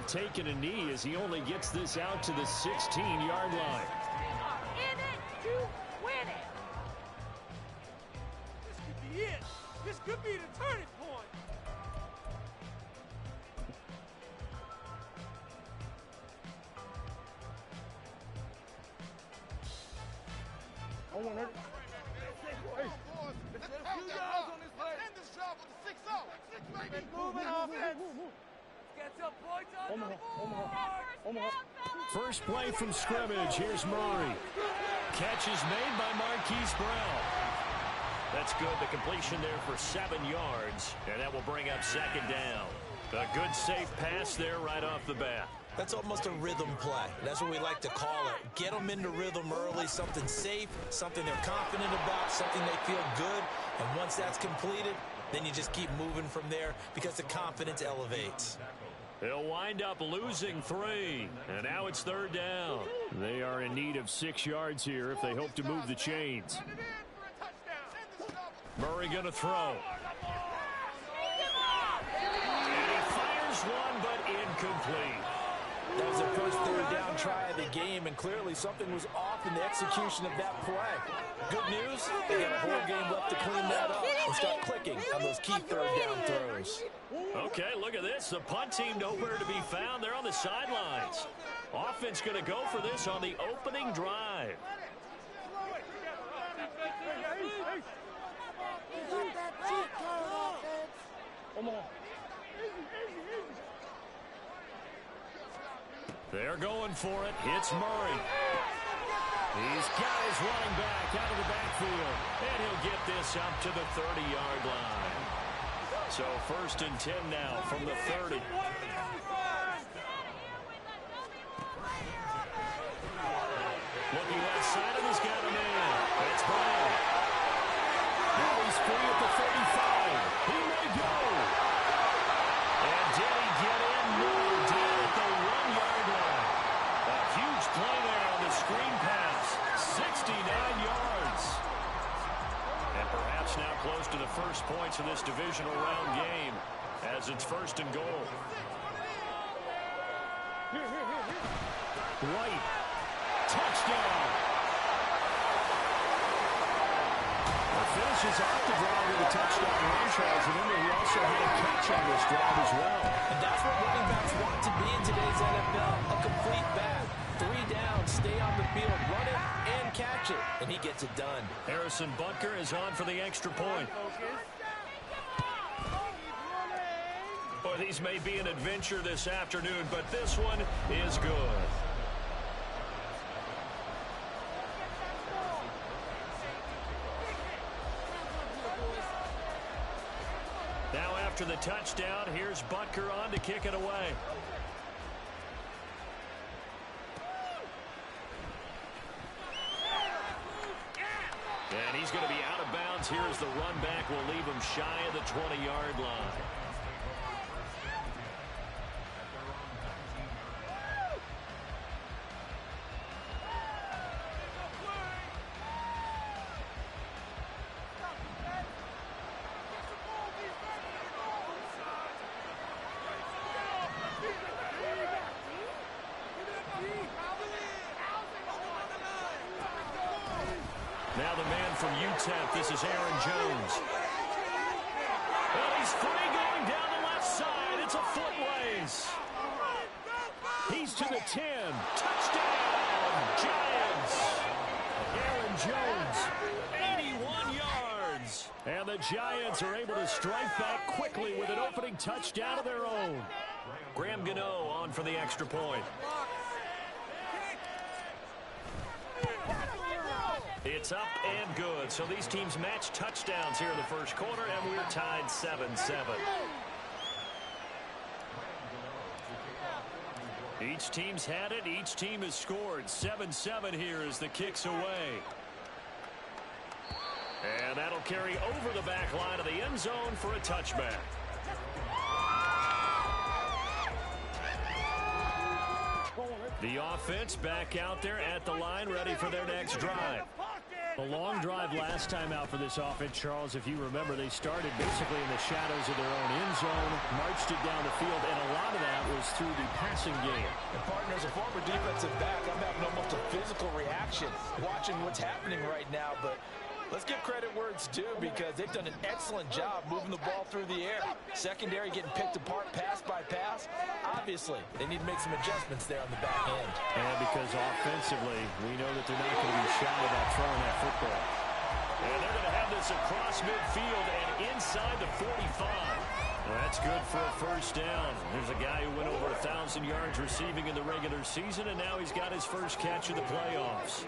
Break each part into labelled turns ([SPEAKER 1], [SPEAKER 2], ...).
[SPEAKER 1] have taken a knee as he only gets this out to the 16-yard line.
[SPEAKER 2] In it to win it.
[SPEAKER 3] This could be it. This could be the turning point.
[SPEAKER 4] I want it.
[SPEAKER 3] Hey, let's get a few yards on this play. End this job with the 6-0. 6, baby. Moving offense. Let's get some points on the board.
[SPEAKER 1] First play from scrimmage. Here's Murray. Catch is made by Marquise Brown. That's good. The completion there for 7 yards, and that will bring up second down. A good, safe pass there right off the bat.
[SPEAKER 5] That's almost a rhythm play. That's what we like to call it. Get them into rhythm early, something safe, something they're confident about, something they feel good. And once that's completed, then you just keep moving from there because the confidence elevates.
[SPEAKER 1] They'll wind up losing 3, and now it's third down. They are in need of 6 yards here if they hope to move the chains. Murray going to throw. And he fires one, but incomplete.
[SPEAKER 5] That was their first third down try of the game, and clearly something was off in the execution of that play. Good news, they got a whole game left to clean that up and start clicking on those key third down throws.
[SPEAKER 1] Okay, look at this. The punt team nowhere to be found. They're on the sidelines. Offense going to go for this on the opening drive.
[SPEAKER 4] Come on.
[SPEAKER 1] They're going for it. It's Murray. He's got his running back out of the backfield. And he'll get this up to the 30-yard line. So 1st and 10 now from the 30. Looking left side, and he's got a man. That's Brown. Now he's free at the 35. He may go. And did he get in? No, down at the 1-yard line. A huge play there on the screen pass. 69 yards. And perhaps now close to the first points of this divisional round game as it's 1st and goal. White. Touchdown. Finishes off the drive with a touchdown run, Charles. Remember, he also had a catch on this drive as well.
[SPEAKER 5] And that's what running backs want to be in today's NFL, a complete back. 3 down, stay on the field, run it, and catch it. And he gets it done.
[SPEAKER 1] Harrison Butker is on for the extra point. Well, these may be an adventure this afternoon, but this one is good. Now after the touchdown, here's Butker on to kick it away. And he's going to be out of bounds here as the run back will leave him shy of the 20-yard line. Now the man from UTEP, this is Aaron Jones. And he's free going down the left side. It's a foot race. He's to the 10. Touchdown, Giants. Aaron Jones, 81 yards. And the Giants are able to strike back quickly with an opening touchdown of their own. Graham Gano on for the extra point. It's up and good. So these teams match touchdowns here in the first quarter, and we're tied 7-7. Each team's had it. Each team has scored. 7-7 here as the kick's away. And that'll carry over the back line of the end zone for a touchback. The offense back out there at the line, ready for their next drive. A long drive last time out for this offense, Charles. If you remember, they started basically in the shadows of their own end zone, marched it down the field, and a lot of that was through the passing game.
[SPEAKER 5] And partner, as a former defensive back, I'm having almost a physical reaction watching what's happening right now. But let's give credit where it's due because they've done an excellent job moving the ball through the air. Secondary getting picked apart pass by pass. Obviously, they need to make some adjustments there on the back end.
[SPEAKER 1] And because offensively, we know that they're not going to be shy about throwing that football. And they're going to have this across midfield and inside the 45. Well, that's good for a first down. There's a guy who went over 1,000 yards receiving in the regular season, and now he's got his first catch of the playoffs.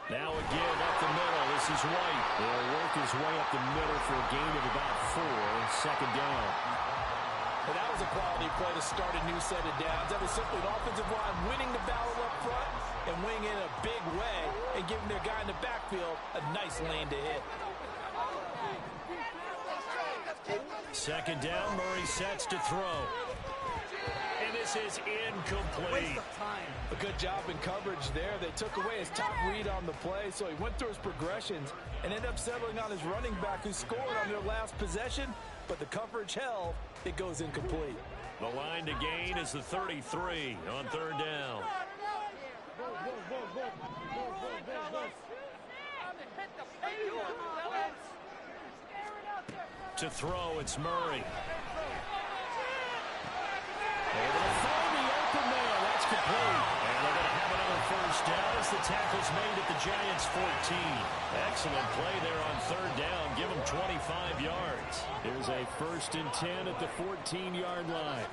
[SPEAKER 1] Now again up the middle. This is White. He'll work his way up the middle for a gain of about 4. Second down.
[SPEAKER 5] Well, that was a quality play to start a new set of downs. That was simply an offensive line winning the battle up front and winning in a big way and giving their guy in the backfield a nice lane to hit.
[SPEAKER 1] Second down. Murray sets to throw. And this is incomplete.
[SPEAKER 5] A good job in coverage there. They took away his top read on the play, so he went through his progressions and ended up settling on his running back who scored on their last possession, but the coverage held. It goes incomplete.
[SPEAKER 1] The line to gain is the 33 on third down. To throw, it's Murray. Able to find the open man. That's complete. And they're going to have another first down as the tackle's made at the Giants' 14. Excellent play there on third down. Give them 25 yards. Here's a 1st and 10 at the 14-yard line.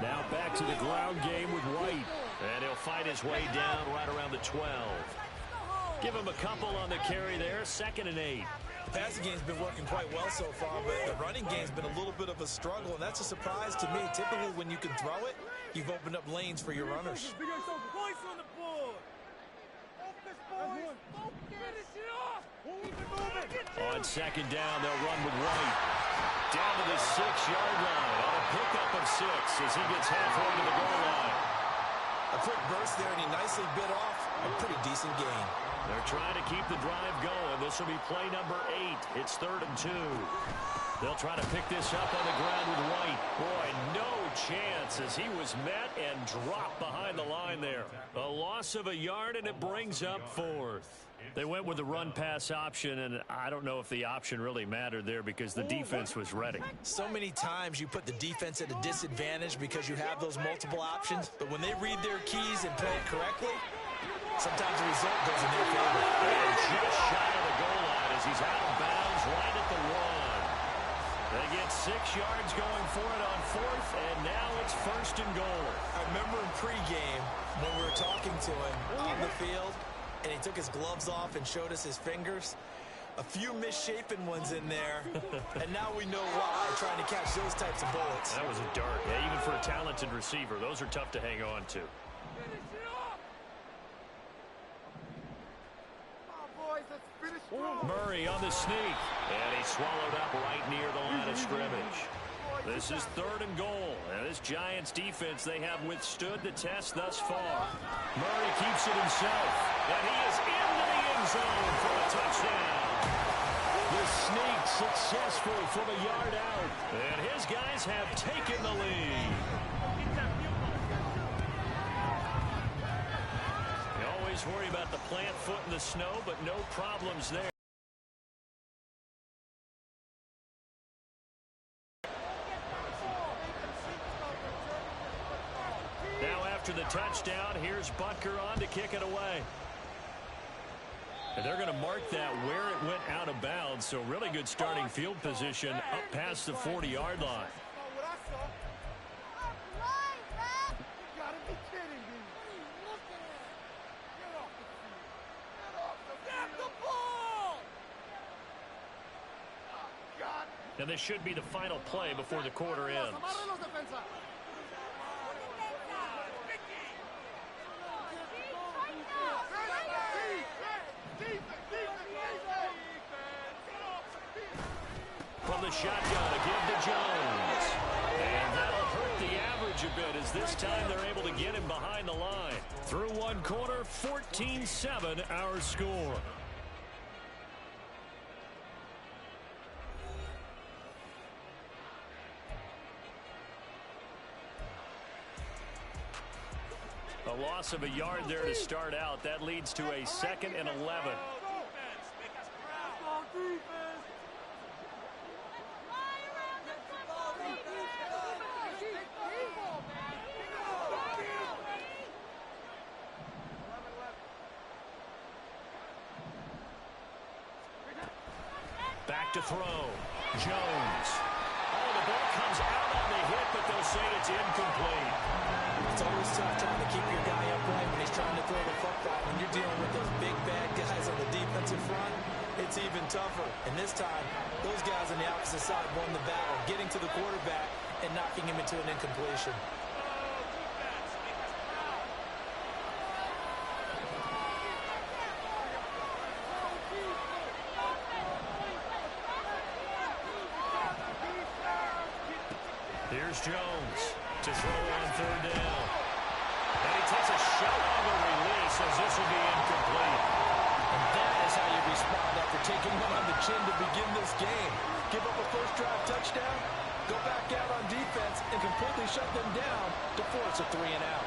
[SPEAKER 1] Now back to the ground game with White. And he'll fight his way down right around the 12. Give him a couple on the carry there. 2nd and 8.
[SPEAKER 5] The passing game's been working quite well so far, but the running game's been a little bit of a struggle, and that's a surprise to me. Typically, when you can throw it, you've opened up lanes for your runners.
[SPEAKER 1] On second down, they'll run with White. Down to the 6-yard line on a pickup of 6 as he gets halfway to the goal line.
[SPEAKER 5] A quick burst there, and he nicely bit off a pretty decent gain.
[SPEAKER 1] They're trying to keep the drive going. This will be play number 8. It's 3rd and 2. They'll try to pick this up on the ground with White. Boy, no chance as he was met and dropped behind the line there. A loss of a yard, and it brings up 4th. They went with the run-pass option, and I don't know if the option really mattered there because the defense was ready.
[SPEAKER 5] So many times you put the defense at a disadvantage because you have those multiple options, but when they read their keys and play it correctly, sometimes the result goes in their favor.
[SPEAKER 1] And just shy of the goal line as he's out of bounds right at the 1. They get 6 yards going for it on 4th, and now it's 1st and goal.
[SPEAKER 5] I remember in pregame when we were talking to him on the field, and he took his gloves off and showed us his fingers. A few misshapen ones in there, and now we know why, trying to catch those types of bullets.
[SPEAKER 1] That was a dart. Yeah, even for a talented receiver, those are tough to hang on to. Murray on the sneak, and he's swallowed up right near the line of scrimmage. This is 3rd and goal, and this Giants defense, they have withstood the test thus far. Murray keeps it himself, and he is into the end zone for a touchdown. The sneak successful for the yard out, and his guys have taken the lead. You always worry about the plant foot in the snow, but no problems there. Now after the touchdown, here's Butker on to kick it away. And they're going to mark that where it went out of bounds, so really good starting field position up past the 40-yard line. And this should be the final play before the quarter ends. From the shotgun, a give to Jones. And that'll hurt the average a bit as this time they're able to get him behind the line. Through one quarter, 14-7 our score. A loss of a yard there to start out. That leads to a 2nd and 11. Back to throw. Jones. Oh, the ball comes out on the hit, but they'll say it's incomplete.
[SPEAKER 5] It's always tough trying to keep your guy upright when he's trying to throw the football. When you're dealing with those big, bad guys on the defensive front, it's even tougher. And this time, those guys on the opposite side won the battle, getting to the quarterback and knocking him into an incompletion.
[SPEAKER 1] Here's Jones to throw on 3rd down. And he takes a shot on the release as this will be incomplete.
[SPEAKER 5] And that is how you respond after taking one on the chin to begin this game. Give up a first drive touchdown, go back out on defense, and completely shut them down to force a 3 and out.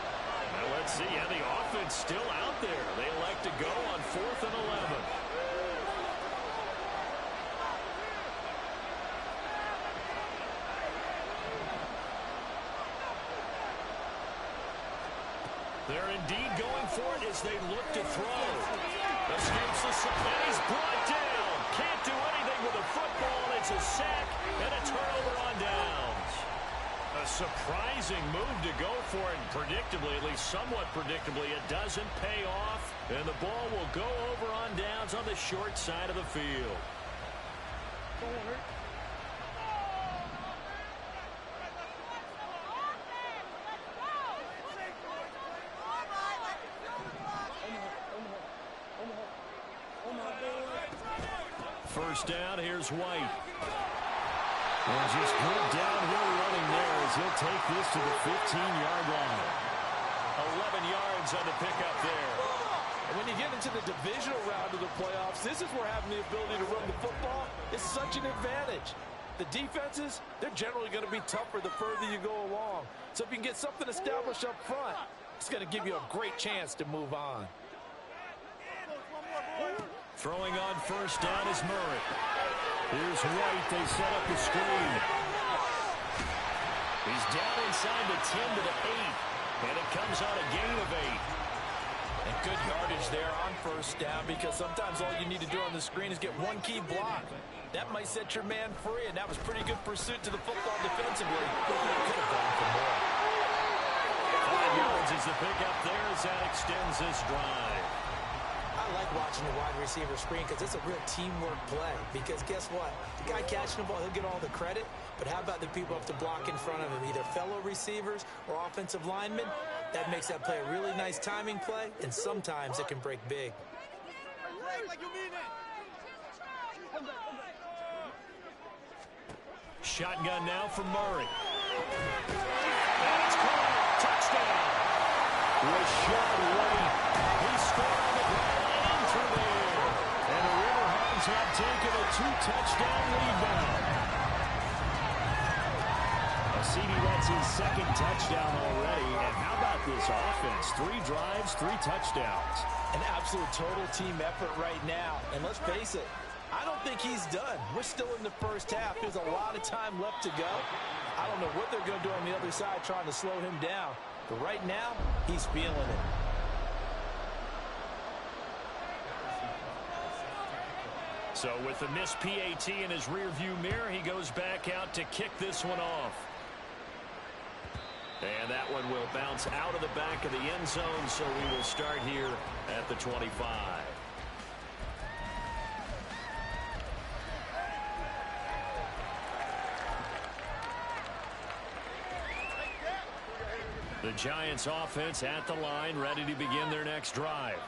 [SPEAKER 1] Now let's see. Yeah, the offense still out there. They elect to go on 4th and 11. They're indeed going for it as they look to throw. Escapes the side, and he's brought down. Can't do anything with the football, and it's a sack and a turnover on downs. A surprising move to go for it, and predictably, at least somewhat predictably, it doesn't pay off, and the ball will go over on downs on the short side of the field. First down, here's White. And just good downhill running there as he'll take this to the 15-yard line. 11 yards on the pickup there.
[SPEAKER 5] And when you get into the divisional round of the playoffs, this is where having the ability to run the football is such an advantage. The defenses, they're generally going to be tougher the further you go along. So if you can get something established up front, it's going to give you a great chance to move on.
[SPEAKER 1] Throwing on first down is Murray. Here's White. They set up the screen. He's down inside the 10 to the 8. And it comes on a gain of 8.
[SPEAKER 5] And good yardage there on first down because sometimes all you need to do on the screen is get one key block. That might set your man free, and that was pretty good pursuit to the football defensively. Could have gone for more.
[SPEAKER 1] 5 yards is the pickup there as that extends this drive.
[SPEAKER 5] I like watching the wide receiver screen because it's a real teamwork play. Because guess what? The guy catching the ball, he'll get all the credit. But how about the people have to block in front of him, either fellow receivers or offensive linemen? That makes that play a really nice timing play, and sometimes it can break big.
[SPEAKER 1] Shotgun now from Murray. And it's caught. Touchdown. Rashad White. He scored on the ground and through the air. And the Riverhounds have taken a 2-touchdown lead now. CD, that's his 2nd touchdown already. And how about this offense? 3 drives, 3 touchdowns.
[SPEAKER 5] An absolute total team effort right now. And let's face it, I don't think he's done. We're still in the first half. There's a lot of time left to go. I don't know what they're going to do on the other side trying to slow him down. But right now, he's feeling it.
[SPEAKER 1] So with the missed PAT in his rearview mirror, he goes back out to kick this one off. And that one will bounce out of the back of the end zone, so we will start here at the 25. The Giants offense at the line, ready to begin their next drive.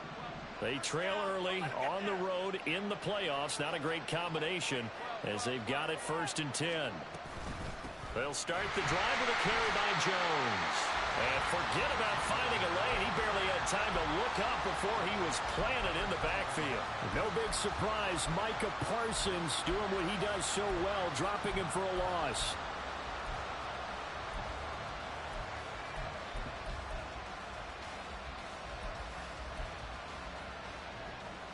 [SPEAKER 1] They trail early on the road in the playoffs. Not a great combination as they've got it 1st and 10. They'll start the drive with a carry by Jones. And forget about finding a lane. He barely had time to look up before he was planted in the backfield. No big surprise. Micah Parsons doing what he does so well, dropping him for a loss.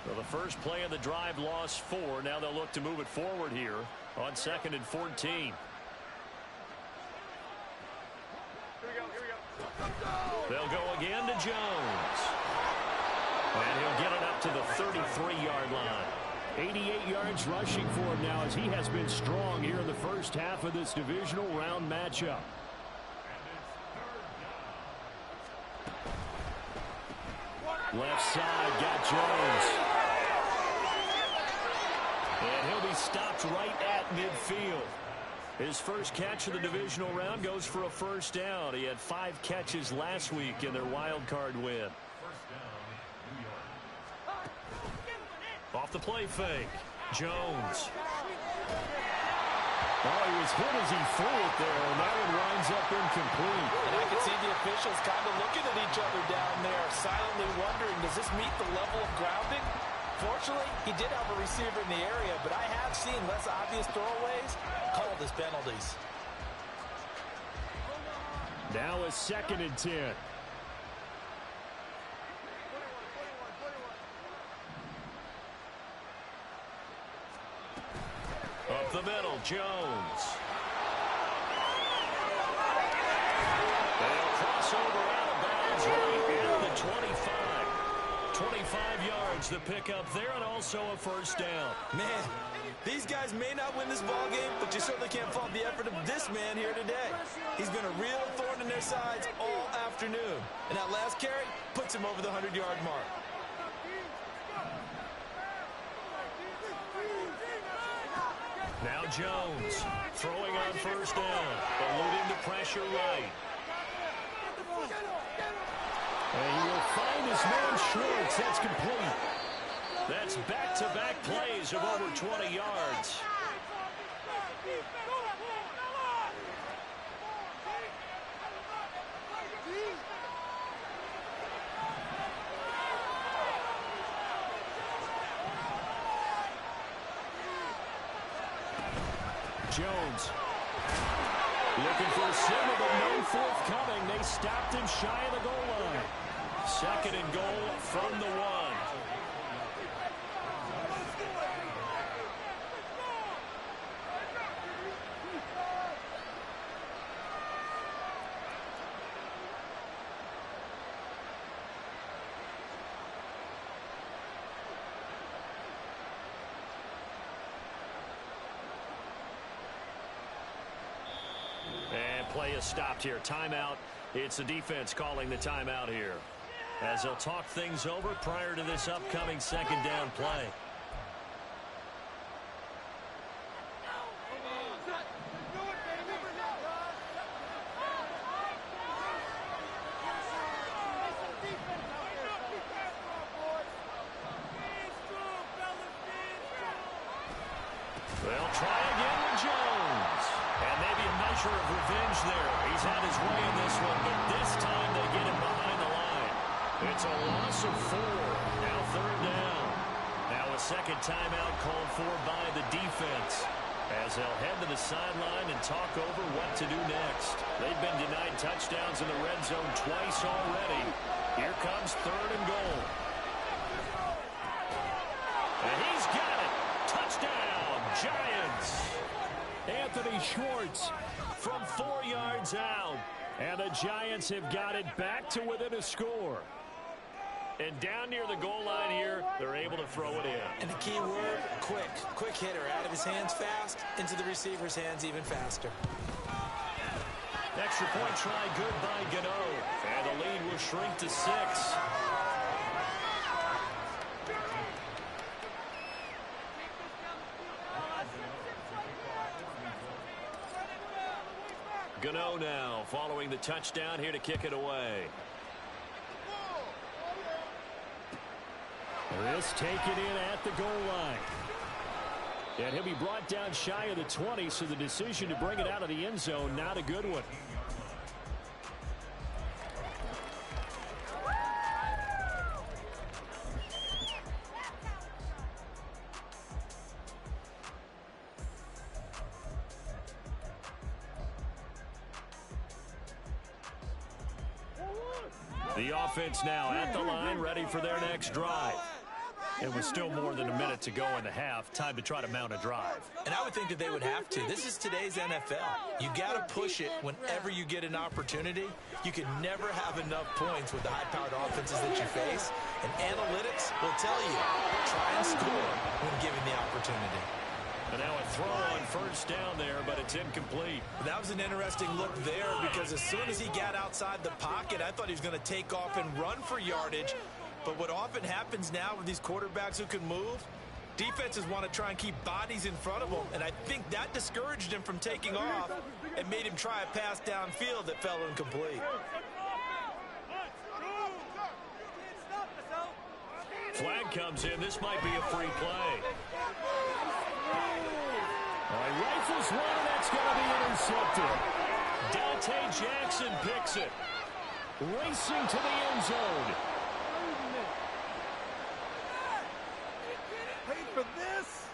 [SPEAKER 1] So the first play of the drive lost 4. Now they'll look to move it forward here on 2nd and 14. They'll go again to Jones. And he'll get it up to the 33-yard line. 88 yards rushing for him now as he has been strong here in the first half of this divisional round matchup. Left side, got Jones. And he'll be stopped right at midfield. His first catch of the divisional round goes for a first down. He had 5 catches last week in their wild card win. Off the play fake. Jones. Oh, he was hit as he threw it there, and that one winds up incomplete.
[SPEAKER 5] And I can see the officials kind of looking at each other down there, silently wondering, does this meet the level of grounding? Fortunately, he did have a receiver in the area, but I have seen less obvious throwaways called as penalties.
[SPEAKER 1] Now a 2nd and 10. Up the middle, Jones. They'll cross over out of bounds right at the 25. 25 yards to pick up there, and also a first down.
[SPEAKER 5] Man, these guys may not win this ball game, but you certainly can't fault the effort of this man here today. He's been a real thorn in their sides all afternoon, and that last carry puts him over the 100-yard mark.
[SPEAKER 1] Now Jones throwing on first down, eluding the pressure right. And he will find his man Schwartz. That's complete. That's back-to-back plays of over 20 yards. Jones looking for a signal, but no forthcoming. They stopped him shy of the goal line. 2nd and goal from the 1. And play is stopped here. Timeout. It's the defense calling the timeout here, as they'll talk things over prior to this upcoming 2nd down play. They'll try again with Jones. And maybe a measure of revenge there. He's had his way in this one, but this time they get him behind the line. It's a loss of 4. Now 3rd down. Now a 2nd timeout called for by the defense, as they'll head to the sideline and talk over what to do next. They've been denied touchdowns in the red zone twice already. Here comes 3rd and goal. And he's got it. Touchdown, Giants. Anthony Schwartz from 4 yards out. And the Giants have got it back to within a score. And down near the goal line here, they're able to throw it in.
[SPEAKER 5] And the key word, quick. Quick hitter. Out of his hands fast, into the receiver's hands even faster.
[SPEAKER 1] Extra point try good by Gano. And the lead will shrink to 6. Gano now following the touchdown here to kick it away. This taken in at the goal line. And he'll be brought down shy of the 20, so the decision to bring it out of the end zone, not a good one. The offense now at the line, ready for their next drive. It was still more than a minute to go in the half. Time to try to mount a drive.
[SPEAKER 5] And I would think that they would have to. This is today's NFL. You got to push it whenever you get an opportunity. You can never have enough points with the high-powered offenses that you face. And analytics will tell you, try and score when given the opportunity.
[SPEAKER 1] And now a throw on first down there, but it's incomplete.
[SPEAKER 5] That was an interesting look there because as soon as he got outside the pocket, I thought he was going to take off and run for yardage. But what often happens now with these quarterbacks who can move, defenses want to try and keep bodies in front of them. And I think that discouraged him from taking off and made him try a pass downfield that fell incomplete.
[SPEAKER 1] Flag comes in. This might be a free play. Rifles one, and that's going to be intercepted. Dante Jackson picks it. Racing to the end zone.
[SPEAKER 3] Paid for this?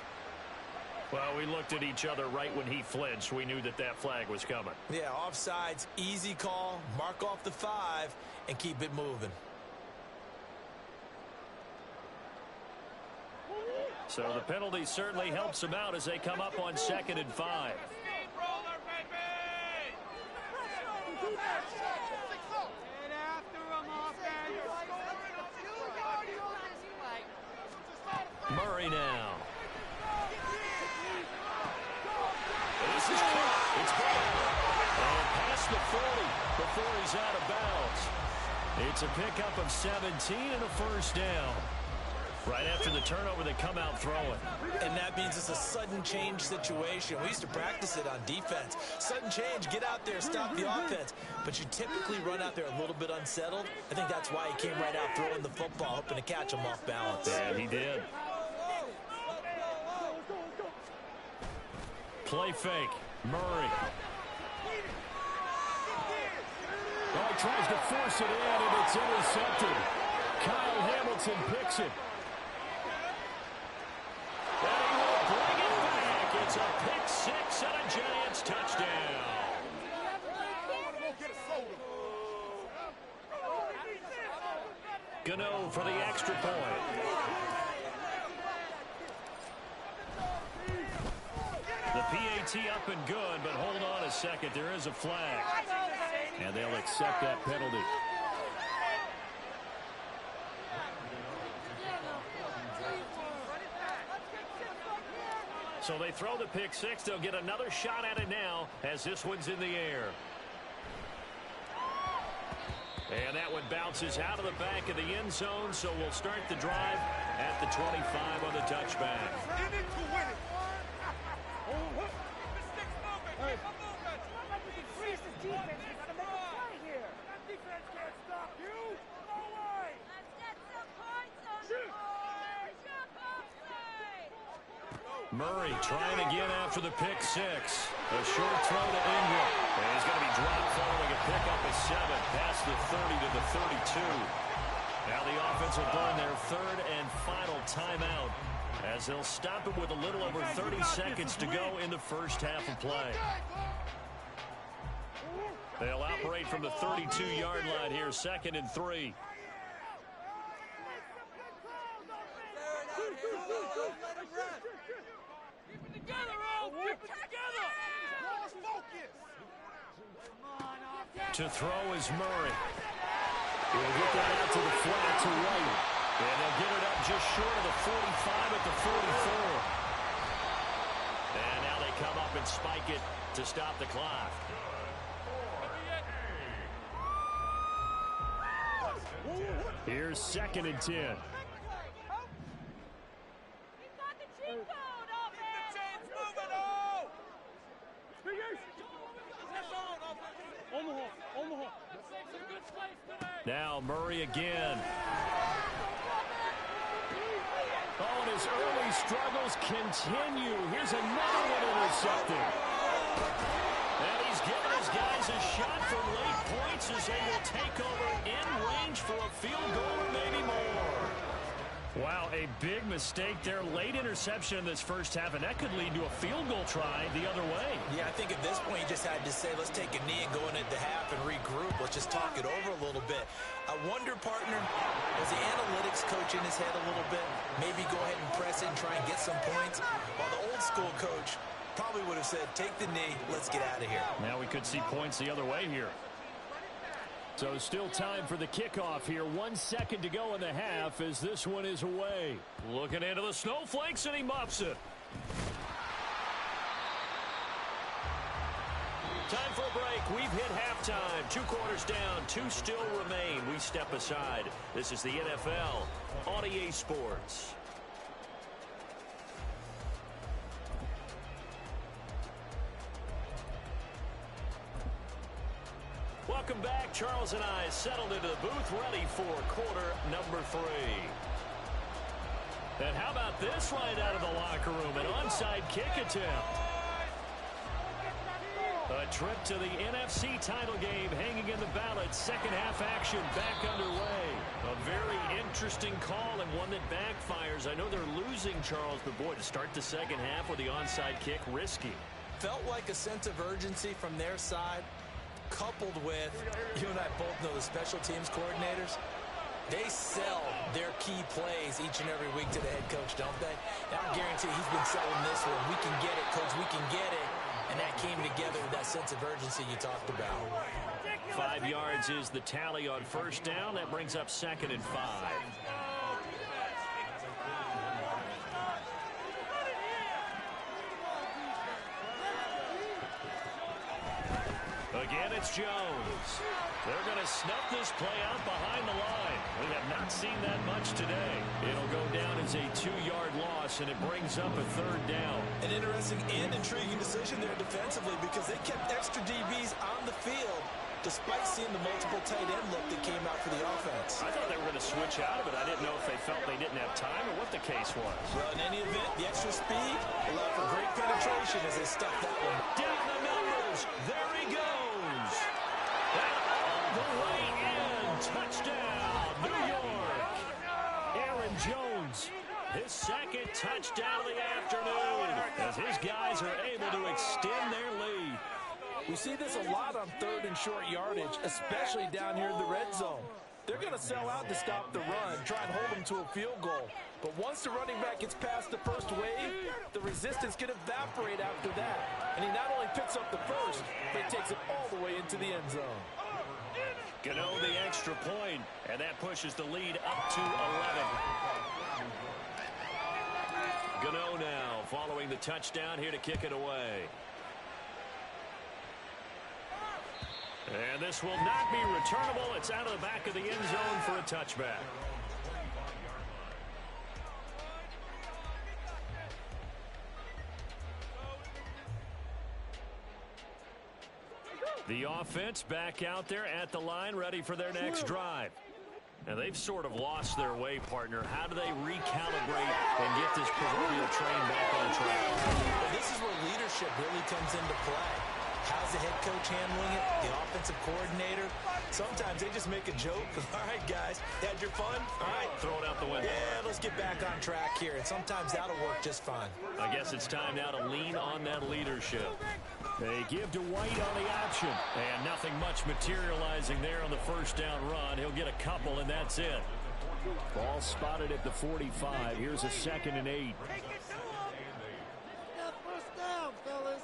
[SPEAKER 1] Well, we looked at each other right when he flinched. We knew that that flag was coming.
[SPEAKER 5] Yeah, offsides, easy call, mark off the 5, and keep it moving.
[SPEAKER 1] So the penalty certainly helps them out as they come up on 2nd and 5. Murray now. This is caught. It's caught. And past the 40 before he's out of bounds. It's a pickup of 17 and a first down. Right after the turnover, they come out throwing.
[SPEAKER 5] And that means it's a sudden change situation. We used to practice it on defense. Sudden change, get out there, stop the offense. But you typically run out there a little bit unsettled. I think that's why he came right out throwing the football, hoping to catch him off balance.
[SPEAKER 1] Yeah, he did. Play fake. Murray. Oh, he tries to force it in, and it's intercepted. Kyle Hamilton picks it. And he will bring it back. It's a pick 6 and a Giants touchdown. Gano for the extra point. The PAT up and good, but hold on a second. There is a flag. And they'll accept that penalty. So they throw the pick 6. They'll get another shot at it now as this one's in the air. And that one bounces out of the back of the end zone, so we'll start the drive at the 25 on the touchback.
[SPEAKER 3] In it to win it.
[SPEAKER 1] Murray trying again after the pick 6. A short throw to Ingram. And he's going to be dropped following a pickup of 7 past the 30 to the 32. Now the offense will burn their 3rd and final timeout as they'll stop it with a little over 30 seconds to go in the first half of play. They'll operate from the 32-yard line here, 2nd and 3. To throw is Murray. He'll get that out to the flat to right. And they'll get it up just short of the 45 at the 44. And now they come up and spike it to stop the clock. Here's 2nd and 10. Now Murray again. Oh, and his early struggles continue. Here's another one intercepted. And he's given his guys a shot for late points as they will take over in range for a field goal or maybe more. Wow, a big mistake there. Late interception in this first half, and that could lead to a field goal try the other way.
[SPEAKER 5] Yeah, I think at this point you just had to say, let's take a knee and go into half and regroup. Let's just talk it over a little bit. I wonder, partner, was the analytics coach in his head a little bit? Maybe go ahead and press it and try and get some points? While the old school coach probably would have said, take the knee, let's get out of here.
[SPEAKER 1] Now we could see points the other way here. So still time for the kickoff here. 1 second to go in the half as this one is away. Looking into the snowflakes, and he muffs it. Time for a break. We've hit halftime. 2 quarters down. 2 still remain. We step aside. This is the NFL on EA Sports. Welcome back. Charles and I settled into the booth, ready for quarter number 3. And how about this right out of the locker room? An onside kick attempt. A trip to the NFC title game hanging in the balance. Second half action back underway. A very interesting call and one that backfires. I know they're losing, Charles, but boy, to start the second half with the onside kick, risky.
[SPEAKER 5] Felt like a sense of urgency from their side, coupled with, you and I both know the special teams coordinators, they sell their key plays each and every week to the head coach, don't they? And I guarantee he's been selling this one. We can get it, coach, we can get it. And that came together with that sense of urgency you talked about.
[SPEAKER 1] 5 yards is the tally on first down. That brings up 2nd and 5. Again, it's Jones. They're going to snuff this play out behind the line. We have not seen that much today. It'll go down as a 2-yard loss, and it brings up a 3rd down.
[SPEAKER 5] An interesting and intriguing decision there defensively because they kept extra DBs on the field despite seeing the multiple tight end look that came out for the offense.
[SPEAKER 1] I thought they were going to switch out of it. I didn't know if they felt they didn't have time or what the case was.
[SPEAKER 5] Well, in any event, the extra speed allowed for great penetration as they stuffed that one.
[SPEAKER 1] Down the numbers. There he goes. And all the way in. Touchdown, New York. Aaron Jones, his 2nd touchdown of the afternoon as his guys are able to extend their lead.
[SPEAKER 5] We see this a lot on 3rd and short yardage, especially down here in the red zone. They're going to sell out to stop the run, try and hold them to a field goal. But once the running back gets past the first wave, the resistance can evaporate after that. And he not only picks up the first, but he takes it all the way into the end zone.
[SPEAKER 1] Gano the extra point, and that pushes the lead up to 11. Gano now following the touchdown here to kick it away. And this will not be returnable. It's out of the back of the end zone for a touchback. The offense back out there at the line, ready for their next drive. Now, they've sort of lost their way, partner. How do they recalibrate and get this proverbial train back on track?
[SPEAKER 5] Well, this is where leadership really comes into play. How's the head coach handling it? The offensive coordinator? Sometimes they just make a joke. All right, guys, had your fun? All right.
[SPEAKER 1] Throw it out the window.
[SPEAKER 5] Yeah, let's get back on track here. And sometimes that'll work just fine.
[SPEAKER 1] I guess it's time now to lean on that leadership. They give to White on the option. And nothing much materializing there on the first down run. He'll get a couple, and that's it. Ball spotted at the 45. Here's a 2nd and 8.
[SPEAKER 3] First down, fellas.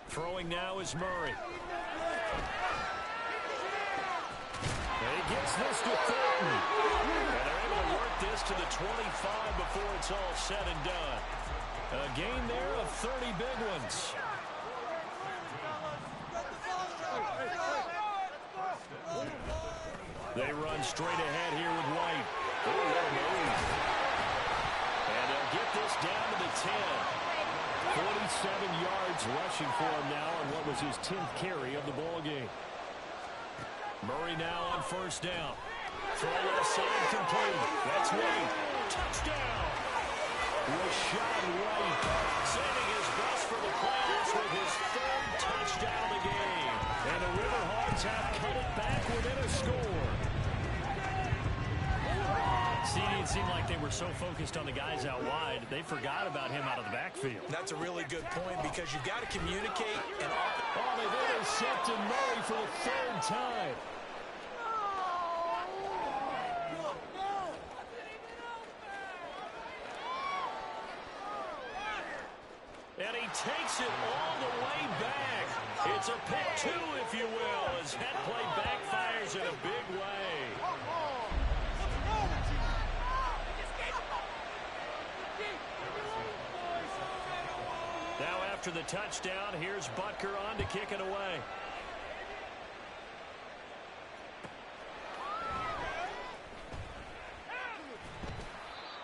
[SPEAKER 1] Throwing now is Murray. And he gets this to Thornton. And they're able to work this to the 25 before it's all said and done. A gain there of 30 big ones. They run straight ahead here with White. Oh, what a move. And they'll get this down to the 10. 47 yards rushing for him now on what was his 10th carry of the ball game. Murray now on first down. Throw left side complete. That's White. Touchdown. Rashad White saving his best for the playoffs with his third touchdown of the game. And the Riverhawks have cut it back within a score.
[SPEAKER 6] It seemed like they were so focused on the guys out wide, they forgot about him out of the backfield.
[SPEAKER 5] That's a really good point because you've got to communicate and
[SPEAKER 1] they've intercepted Murray for the third time. And he takes it all the way back. It's a pick two, if you will, as that play backfires in a big way. Now after the touchdown, here's Butker on to kick it away.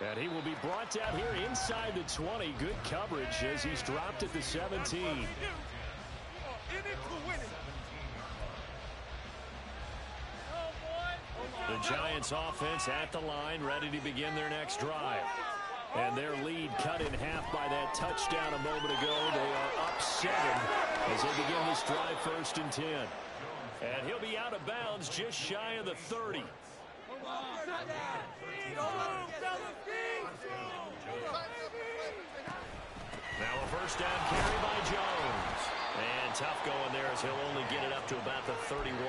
[SPEAKER 1] And he will be brought down here inside the 20. Good coverage as he's dropped at the 17. The Giants offense at the line, ready to begin their next drive. And their lead cut in half by that touchdown a moment ago. They are up 7 as they begin this drive 1st and 10. And he'll be out of bounds just shy of the 30. Now a first down carry by Jones. And tough going there as he'll only get it up to about the 31.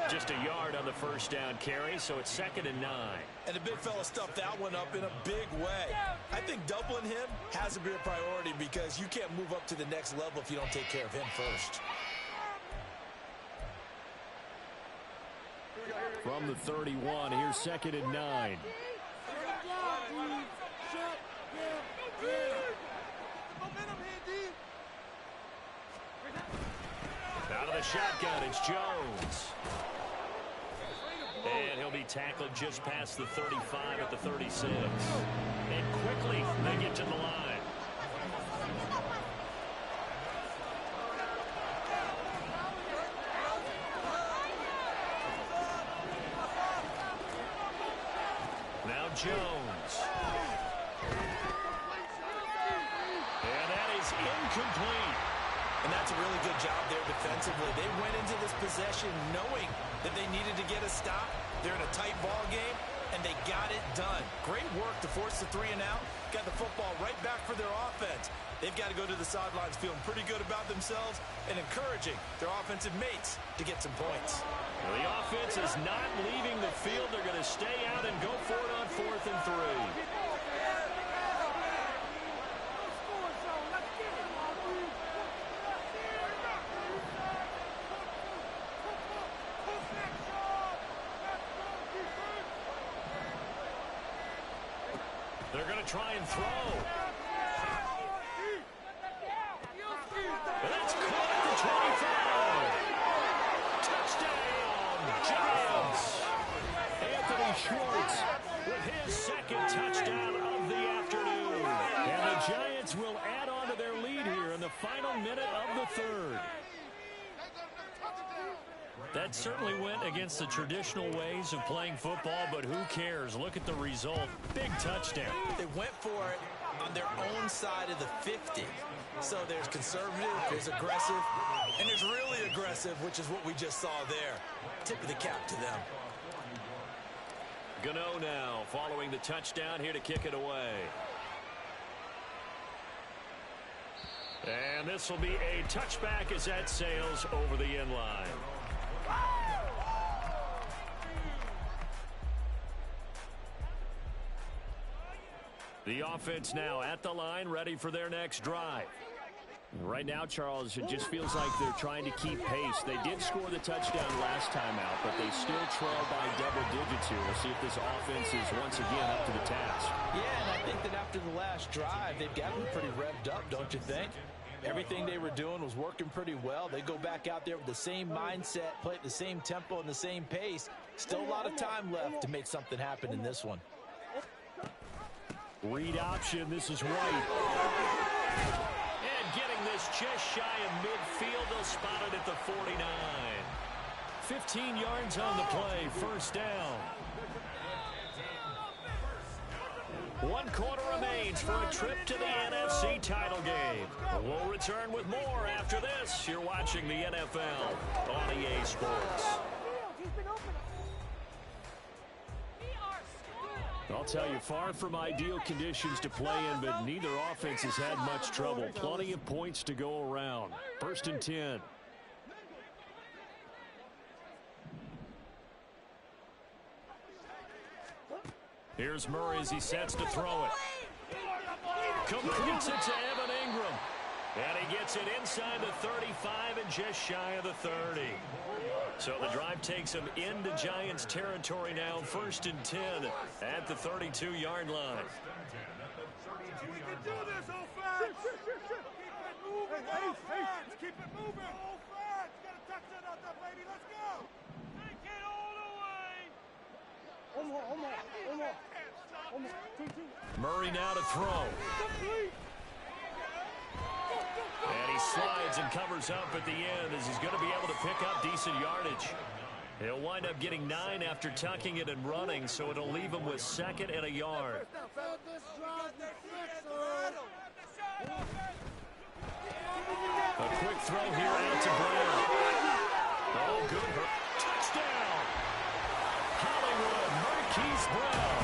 [SPEAKER 1] Just a yard on the first down carry, so it's 2nd and 9.
[SPEAKER 5] the big fella stuffed that one up in a big way. I think doubling him has to be a priority because you can't move up to the next level if you don't take care of him first.
[SPEAKER 1] From the 31, here's 2nd and 9. Out of the shotgun, it's Jones. And he'll be tackled just past the 35 at the 36. And quickly, they get to the line. Now Jones. And that is incomplete.
[SPEAKER 5] And that's a really good job there defensively. They went into this possession knowing that they needed to get a stop. They're in a tight ball game, and they got it done. Great work to force the 3 and out. Got the football right back for their offense. They've got to go to the sidelines feeling pretty good about themselves and encouraging their offensive mates to get some points.
[SPEAKER 1] Well, the offense is not leaving the field. They're going to stay out and go for it on 4th and 3. They're going to try and throw. That's caught at the 25. Touchdown, Giants. Anthony Schwartz with his 2nd touchdown of the afternoon. And the Giants will add on to their lead here in the final minute of the 3rd. That certainly went against the traditional ways of playing football, but who cares? Look at the result. Big touchdown.
[SPEAKER 5] They went for it on their own side of the 50. So there's conservative, there's aggressive, and there's really aggressive, which is what we just saw there. Tip of the cap to them.
[SPEAKER 1] Gano now following the touchdown here to kick it away. And this will be a touchback as that sails over the end line. The offense now at the line, ready for their next drive. Right now, Charles, it just feels like they're trying to keep pace. They did score the touchdown last time out, but they still trail by double digits here. We'll see if this offense is once again up to the task.
[SPEAKER 5] Yeah, and I think that after the last drive, they've gotten pretty revved up, don't you think? Everything they were doing was working pretty well. They go back out there with the same mindset, play at the same tempo and the same pace. Still a lot of time left to make something happen in this one.
[SPEAKER 1] Read option, this is White. And getting this just shy of midfield, they'll spot it at the 49.
[SPEAKER 6] 15 yards on the play, first down. 1 quarter remains for a trip to the NFC title game. We'll return with more after this. You're watching the NFL on EA Sports. I'll tell you, far from ideal conditions to play in, but neither offense has had much trouble. Plenty of points to go around. First and 10. Here's Murray as he sets to throw it. Completes it to Evan Ingram. And he gets it inside the 35 and just shy of the 30. So the drive takes him into Giants territory now. First and 10 at the 32-yard line.
[SPEAKER 3] We can do this, offense! Keep it moving, offense! Keep it moving, offense! Get a touchdown out there, baby. Let's go! Take it all the way!
[SPEAKER 6] Murray now to throw. And he slides and covers up at the end as he's going to be able to pick up decent yardage. He'll wind up getting 9 after tucking it and running, so it'll leave him with 2nd and a yard. A quick throw here out to Brown. Oh, good. Touchdown! Hollywood Marquise Brown.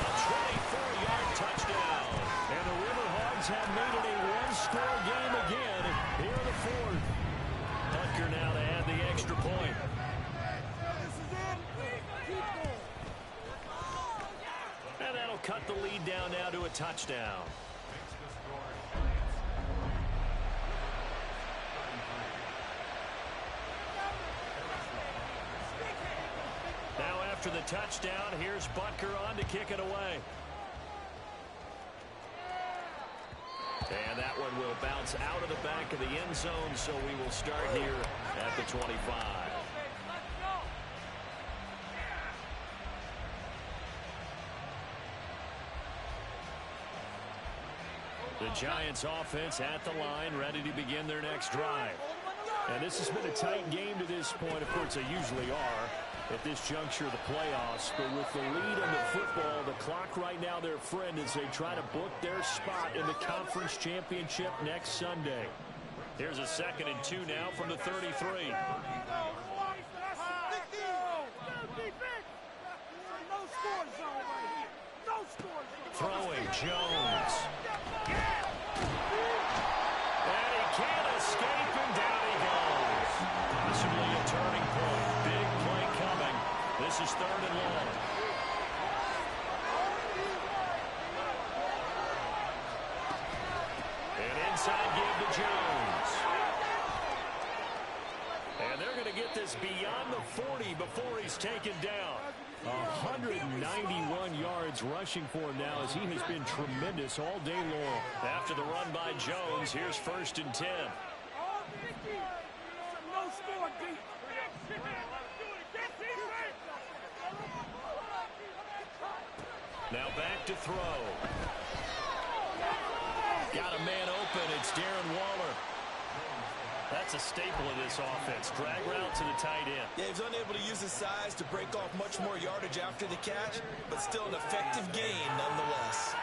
[SPEAKER 6] A 24-yard touchdown. And the Riverhawks have made it a one-score game again here in the 4th. Butker now to add the extra point. And that'll cut the lead down now to a touchdown. Now after the touchdown, here's Butker on to kick it away. And that one will bounce out of the back of the end zone, so we will start here at the 25. The Giants offense at the line, ready to begin their next drive. And this has been a tight game to this point. Of course, they usually are at this juncture of the playoffs. But with the lead in the football, the clock right now their friend as they try to book their spot in the conference championship next Sunday. Here's a 2nd and 2 now from the 33. Throwing Jones. And he can't escape, and down he goes. Possibly a turning point. Big play coming. This is 3rd and long. And inside give to Jones. And they're going to get this beyond the 40 before he's taken down. 191 yards rushing for him now as he has been tremendous all day long. After the run by Jones, here's 1st and 10. Now back to throw. Got a man open. It's Darren Waller. That's a staple of this offense. Drag route to the tight end.
[SPEAKER 5] Yeah, he's unable to use his size to break off much more yardage after the catch, but still an effective gain nonetheless.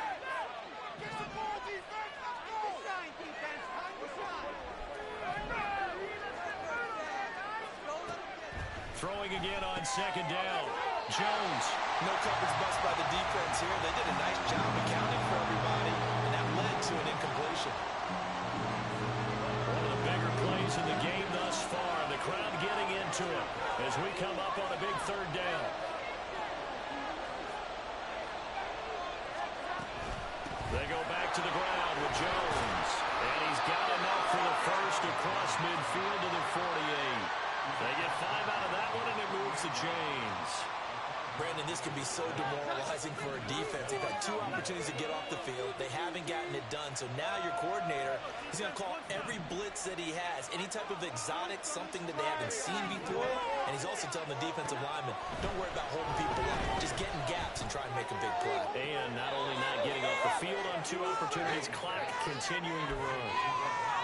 [SPEAKER 6] Throwing again on 2nd down. Jones.
[SPEAKER 5] No coverage bust by the defense here. They did a nice job accounting for everybody, and that led to an incompletion.
[SPEAKER 6] One of the bigger plays in the game thus far. The crowd getting into it as we come up on a big 3rd down. They go back to the ground with Jones. And he's got enough for the first across midfield to the 48. They get 5 out of that one, and it moves to James.
[SPEAKER 5] Brandon, this can be so demoralizing for a defense. They've had 2 opportunities to get off the field. They haven't gotten it done. So now your coordinator is going to call every blitz that he has, any type of exotic, something that they haven't seen before. And he's also telling the defensive lineman, don't worry about holding people up. Just get in gaps and try and make a big play.
[SPEAKER 6] And not only not getting off the field on 2 opportunities, clock continuing to run.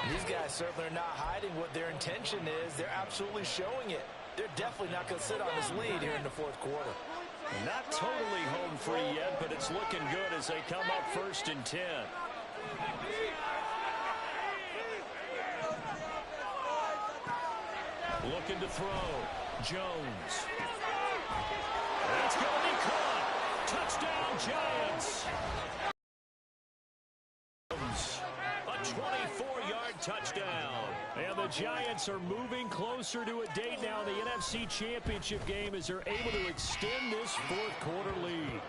[SPEAKER 5] These guys certainly are not hiding what their intention is. They're absolutely showing it. they're definitely not going to sit on this lead here in the fourth quarter.
[SPEAKER 6] Not totally home free yet, but it's looking good as they come up 1st and 10. Looking to throw. Jones. That's going to be caught. Touchdown, Giants. A 24-yard touchdown. And the Giants are moving closer to a date now in the NFC Championship game as they're able to extend this fourth quarter lead.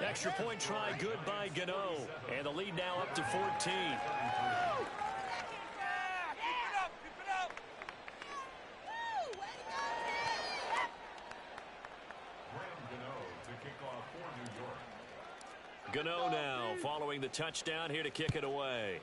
[SPEAKER 6] Extra point try good by Gano. And the lead now up to 14. Gano now following the touchdown here to kick it away.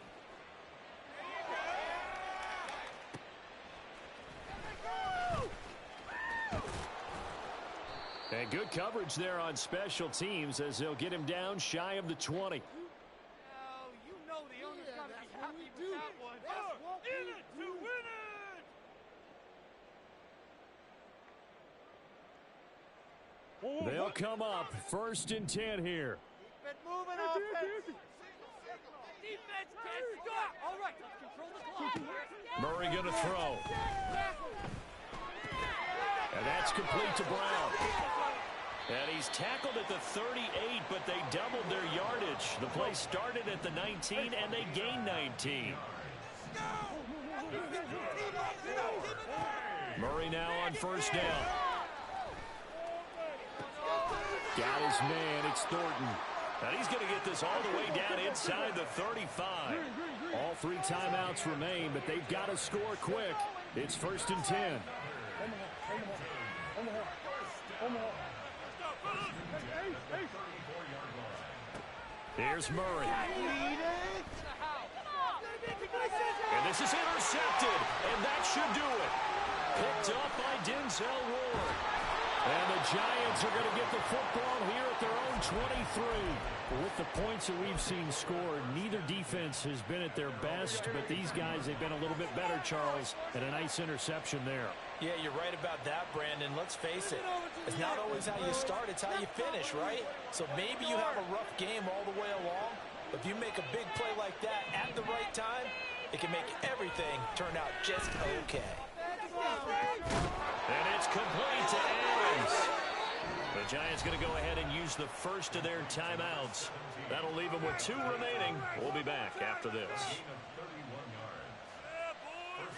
[SPEAKER 6] And good coverage there on special teams as they'll get him down shy of the 20.
[SPEAKER 3] You know the owner's gonna be happy with that one. In it to win it!
[SPEAKER 6] They'll come up 1st and 10 here.
[SPEAKER 3] Keep it moving, offense. Defense can't stop. All right, let's control the clock.
[SPEAKER 6] Murray going to throw. And that's complete to Brown. And he's tackled at the 38, but they doubled their yardage. The play started at the 19, and they gained 19. Murray now on 1st down. Got his man. It's Thornton. And he's going to get this all the way down inside the 35. All 3 timeouts remain, but they've got to score quick. It's 1st and 10. Here's Murray. And this is intercepted, and that should do it. Picked up by Denzel Ward. And the Giants are going to get the football here at their own 23. With the points that we've seen scored, neither defense has been at their best, but these guys have been a little bit better, Charles, and a nice interception there.
[SPEAKER 5] Yeah, you're right about that, Brandon. Let's face it. It's not always how you start, it's how you finish, right? So maybe you have a rough game all the way along, but if you make a big play like that at the right time, it can make everything turn out just okay.
[SPEAKER 6] And it's complete to Adams. The Giants going to go ahead and use the first of their timeouts. That'll leave them with 2 remaining. We'll be back after this.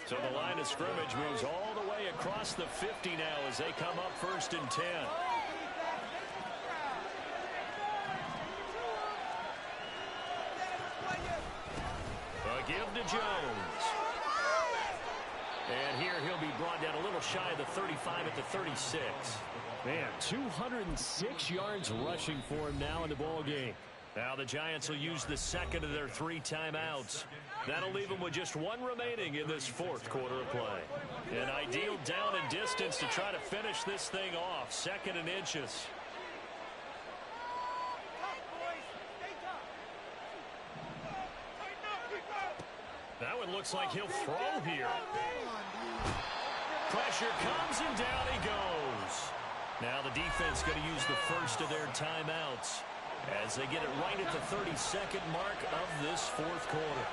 [SPEAKER 6] So the line of scrimmage moves all the way across the 50 now as they come up 1st and 10. A give to Jones. And here he'll be brought down a little shy of the 35 at the 36. Man, 206 yards rushing for him now in the ball game. Now the Giants will use the second of their 3 timeouts. That'll leave them with just 1 remaining in this fourth quarter of play. An ideal down and distance to try to finish this thing off. 2nd and inches. That one looks like he'll throw here. Pressure comes and down he goes. Now the defense going to use the first of their timeouts as they get it right at the 32nd mark of this fourth quarter.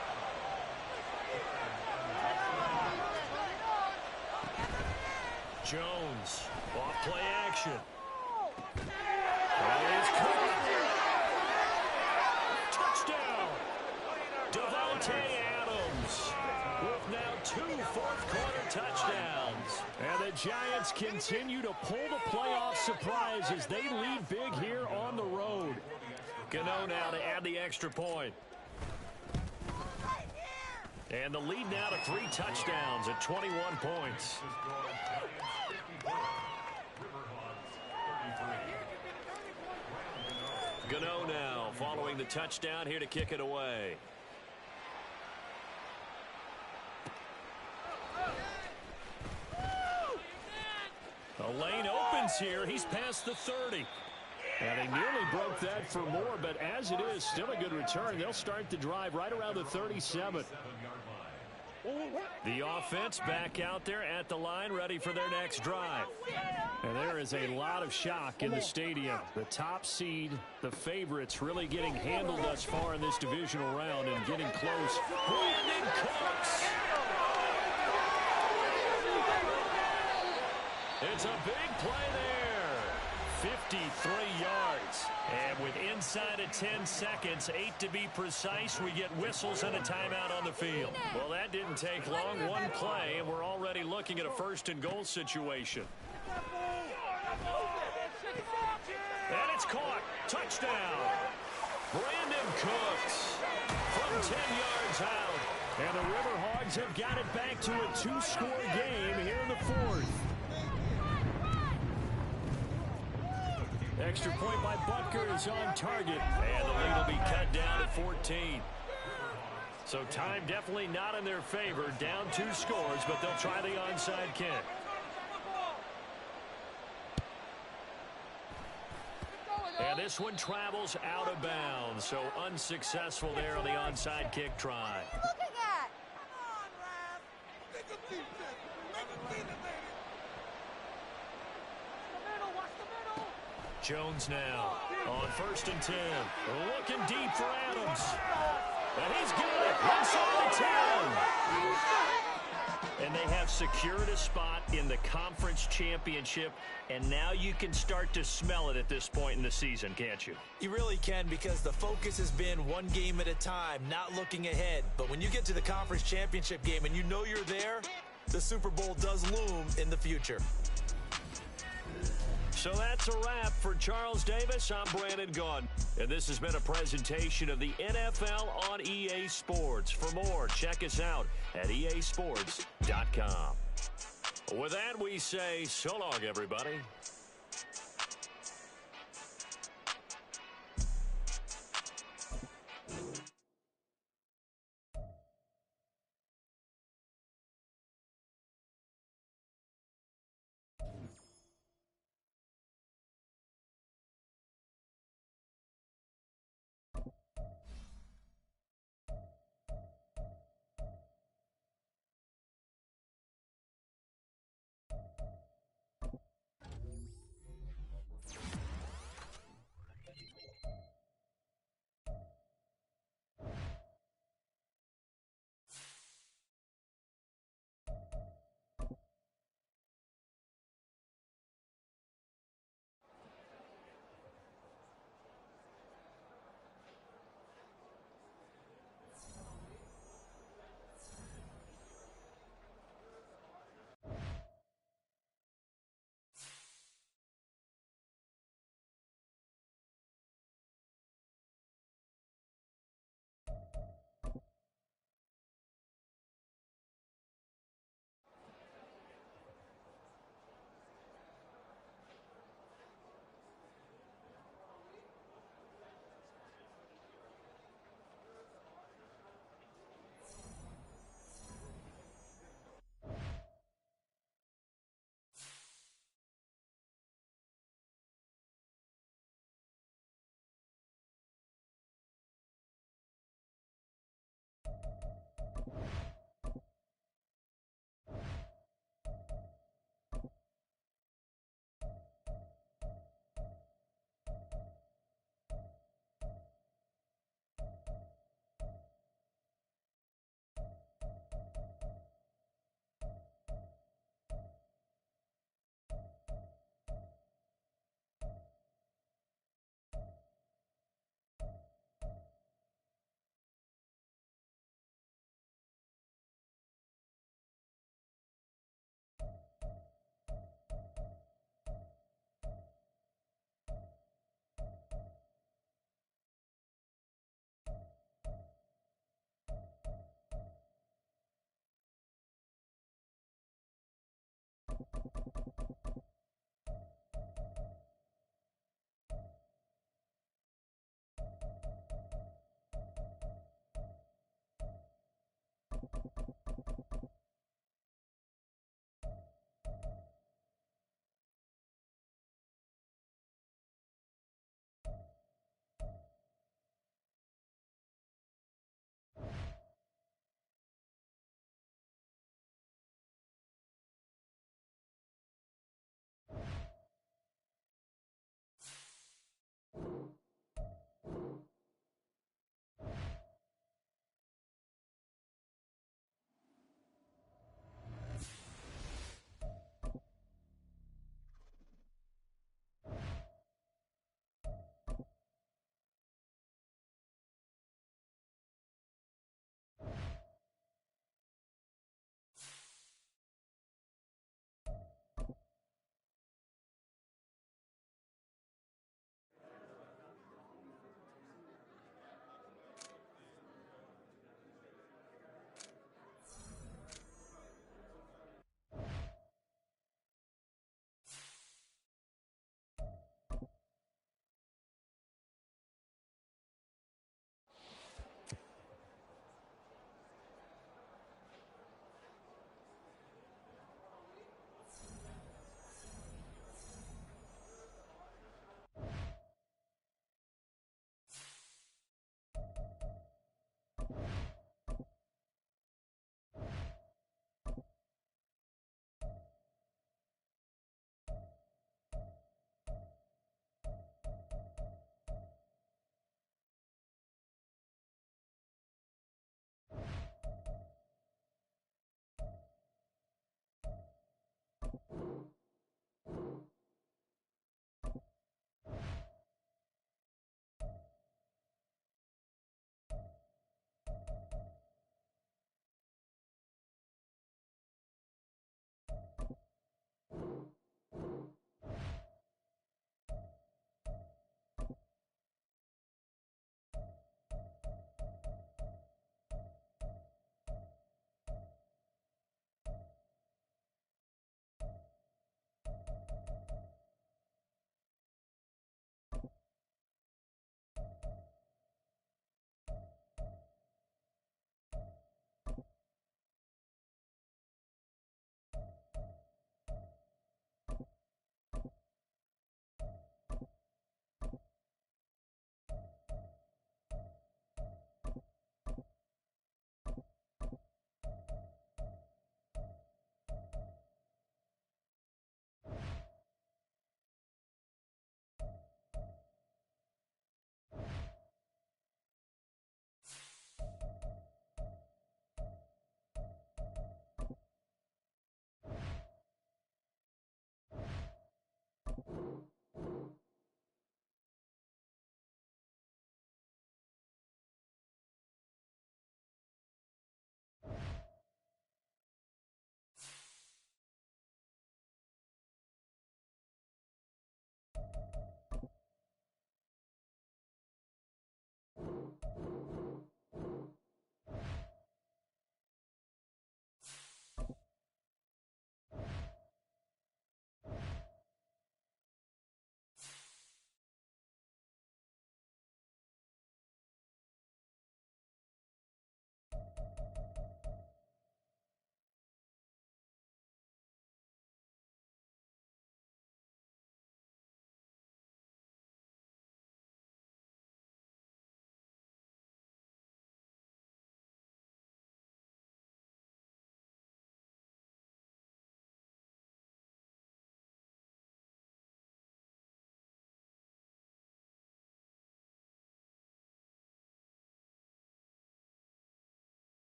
[SPEAKER 6] Jones, off play action. And it's caught. Touchdown. Devontae Adams with now 2 fourth-quarter touchdowns. And the Giants continue to pull the playoff surprise as they lead big here on the road. Gano now to add the extra point. And the lead now to 3 touchdowns at 21 points. Gano now following the touchdown here to kick it away. A lane opens here. He's past the 30. And they nearly broke that for more, but as it is, still a good return. They'll start the drive right around the 37. The offense back out there at the line, ready for their next drive. And there is a lot of shock in the stadium. The top seed, the favorites, really getting handled thus far in this divisional round and getting close. Brandon Cooks. It's a big play there. 53 yards. And with inside of 10 seconds, 8 to be precise, we get whistles and a timeout on the field. Well, that didn't take long. One play, and we're already looking at a first-and-goal situation. And it's caught. Touchdown. Brandon Cooks from 10 yards out. And the Riverhogs have got it back to a 2-score game here in the fourth. Extra point by Butker is on target. And the lead will be cut down at 14. So time definitely not in their favor. Down 2 scores, but they'll try the onside kick. And this one travels out of bounds. So unsuccessful there on the onside kick try. Jones now on 1st and 10. Looking deep for Adams. And he's got it inside the 10. And they have secured a spot in the conference championship. And now you can start to smell it at this point in the season, can't you?
[SPEAKER 5] You really can, because the focus has been one game at a time, not looking ahead. But when you get to the conference championship game and you know you're there, the Super Bowl does loom in the future.
[SPEAKER 6] So that's a wrap for Charles Davis. I'm Brandon Gaudin. And this has been a presentation of the NFL on EA Sports. For more, check us out at easports.com. With that, we say so long, everybody.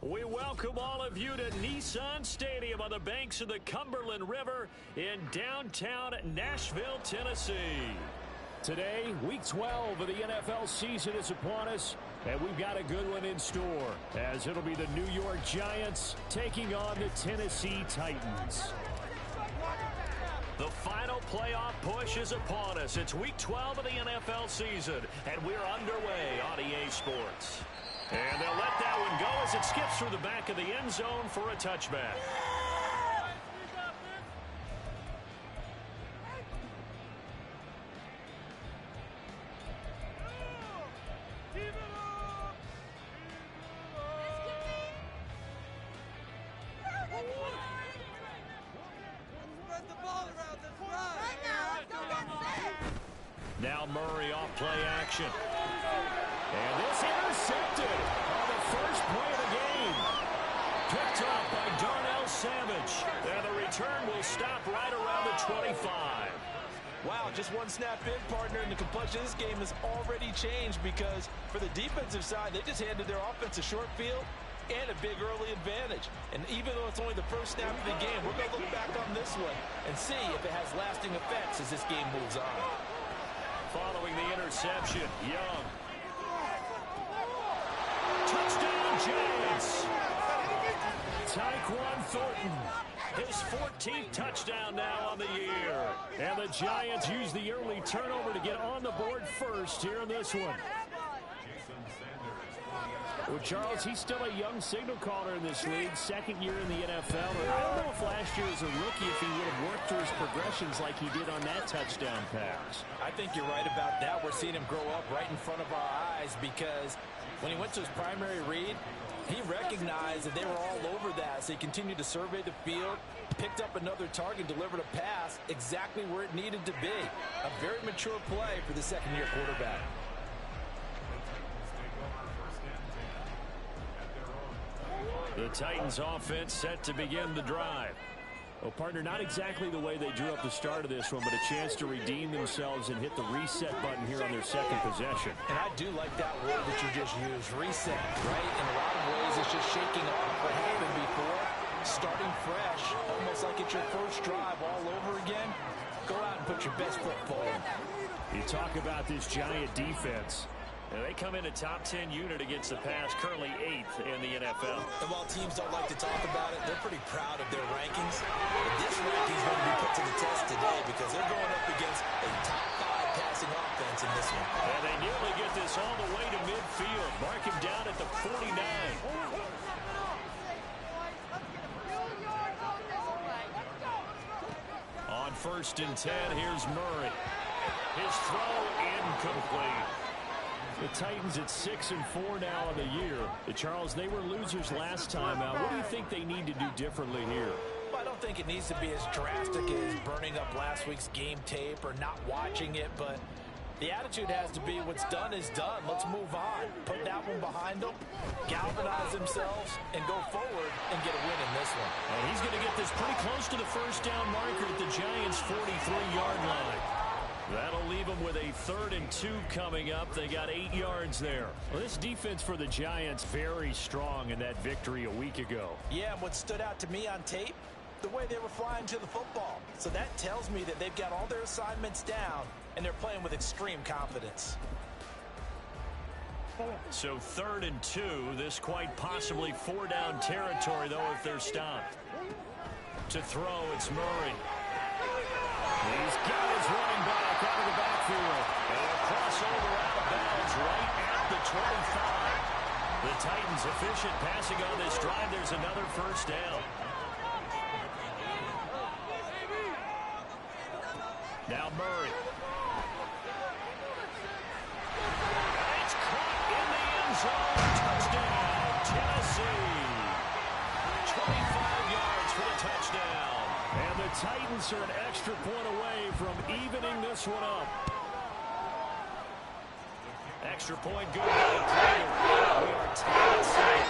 [SPEAKER 6] We welcome all of you to Nissan Stadium on the banks of the Cumberland River in downtown Nashville, Tennessee. Today, Week 12 of the NFL season is upon us, and we've got a good one in store, as it'll be the New York Giants taking on the Tennessee Titans. The final playoff push is upon us. It's Week 12 of the NFL season, and we're underway on EA Sports. And they'll let that one go as it skips through the back of the end zone for a touchback. Now Murray off play action. And this intercepted on the first play of the game. Picked up by Darnell Savage. And the return will stop right around the 25.
[SPEAKER 5] Wow, just one snap in, partner, and the complexion of this game has already changed because for the defensive side, they just handed their offense a short field and a big early advantage. And even though it's only the first snap of the game, we're going to look back on this one and see if it has lasting effects as this game moves on.
[SPEAKER 6] Following the interception, Young. Touchdown, Giants. Tyquan Thornton, his 14th touchdown now on the year. And the Giants use the early turnover to get on the board first here in this one. Well, Charles, he's still a young signal caller in this league, second year in the NFL. And I don't know if last year as a rookie if he would have worked through his progressions like he did on that touchdown pass.
[SPEAKER 5] I think you're right about that. We're seeing him grow up right in front of our eyes because when he went to his primary read, he recognized that they were all over that. So he continued to survey the field, picked up another target, delivered a pass exactly where it needed to be. A very mature play for the second-year quarterback.
[SPEAKER 6] The Titans offense set to begin the drive. Well, partner, not exactly the way they drew up the start of this one, but a chance to redeem themselves and hit the reset button here on their second possession.
[SPEAKER 5] And I do like that word that you just used, reset, right? In a lot of ways, it's just shaking off what happened before, starting fresh, almost like it's your first drive all over again. Go out and put your best foot forward.
[SPEAKER 6] You talk about this Giant defense. And they come in a top 10 unit against the pass, currently 8th in the NFL.
[SPEAKER 5] And while teams don't like to talk about it, they're pretty proud of their rankings. But this ranking is going to be put to the test today because they're going up against a top 5 passing offense in this one.
[SPEAKER 6] And they nearly get this all the way to midfield. Mark him down at the 49. On 1st and 10, here's Murray. His throw incomplete. The Titans at 6-4 now on the year. Charles, they were losers last time out. What do you think they need to do differently here?
[SPEAKER 5] Well, I don't think it needs to be as drastic as burning up last week's game tape or not watching it, but the attitude has to be what's done is done. Let's move on. Put that one behind them, galvanize themselves, and go forward and get a win in this one.
[SPEAKER 6] And he's going to get this pretty close to the first down marker at the Giants' 43-yard line. That'll leave them with a 3rd and 2 coming up. They got 8 yards there. Well, this defense for the Giants very strong in that victory a week ago.
[SPEAKER 5] Yeah, and what stood out to me on tape, the way they were flying to the football. So that tells me that they've got all their assignments down, and they're playing with extreme confidence.
[SPEAKER 6] So 3rd and 2, this quite possibly 4-down territory, though, if they're stopped. To throw, it's Murray. He's got his running back out of the backfield. And a crossover out of bounds right at the 25. The Titans efficient passing on this drive. There's another first down. Now Murray. It's caught in the end zone. Touchdown, Tennessee. 25 yards for the touchdown. And the Titans are an extra point away from evening this one up. Extra point good. We are Tennessee.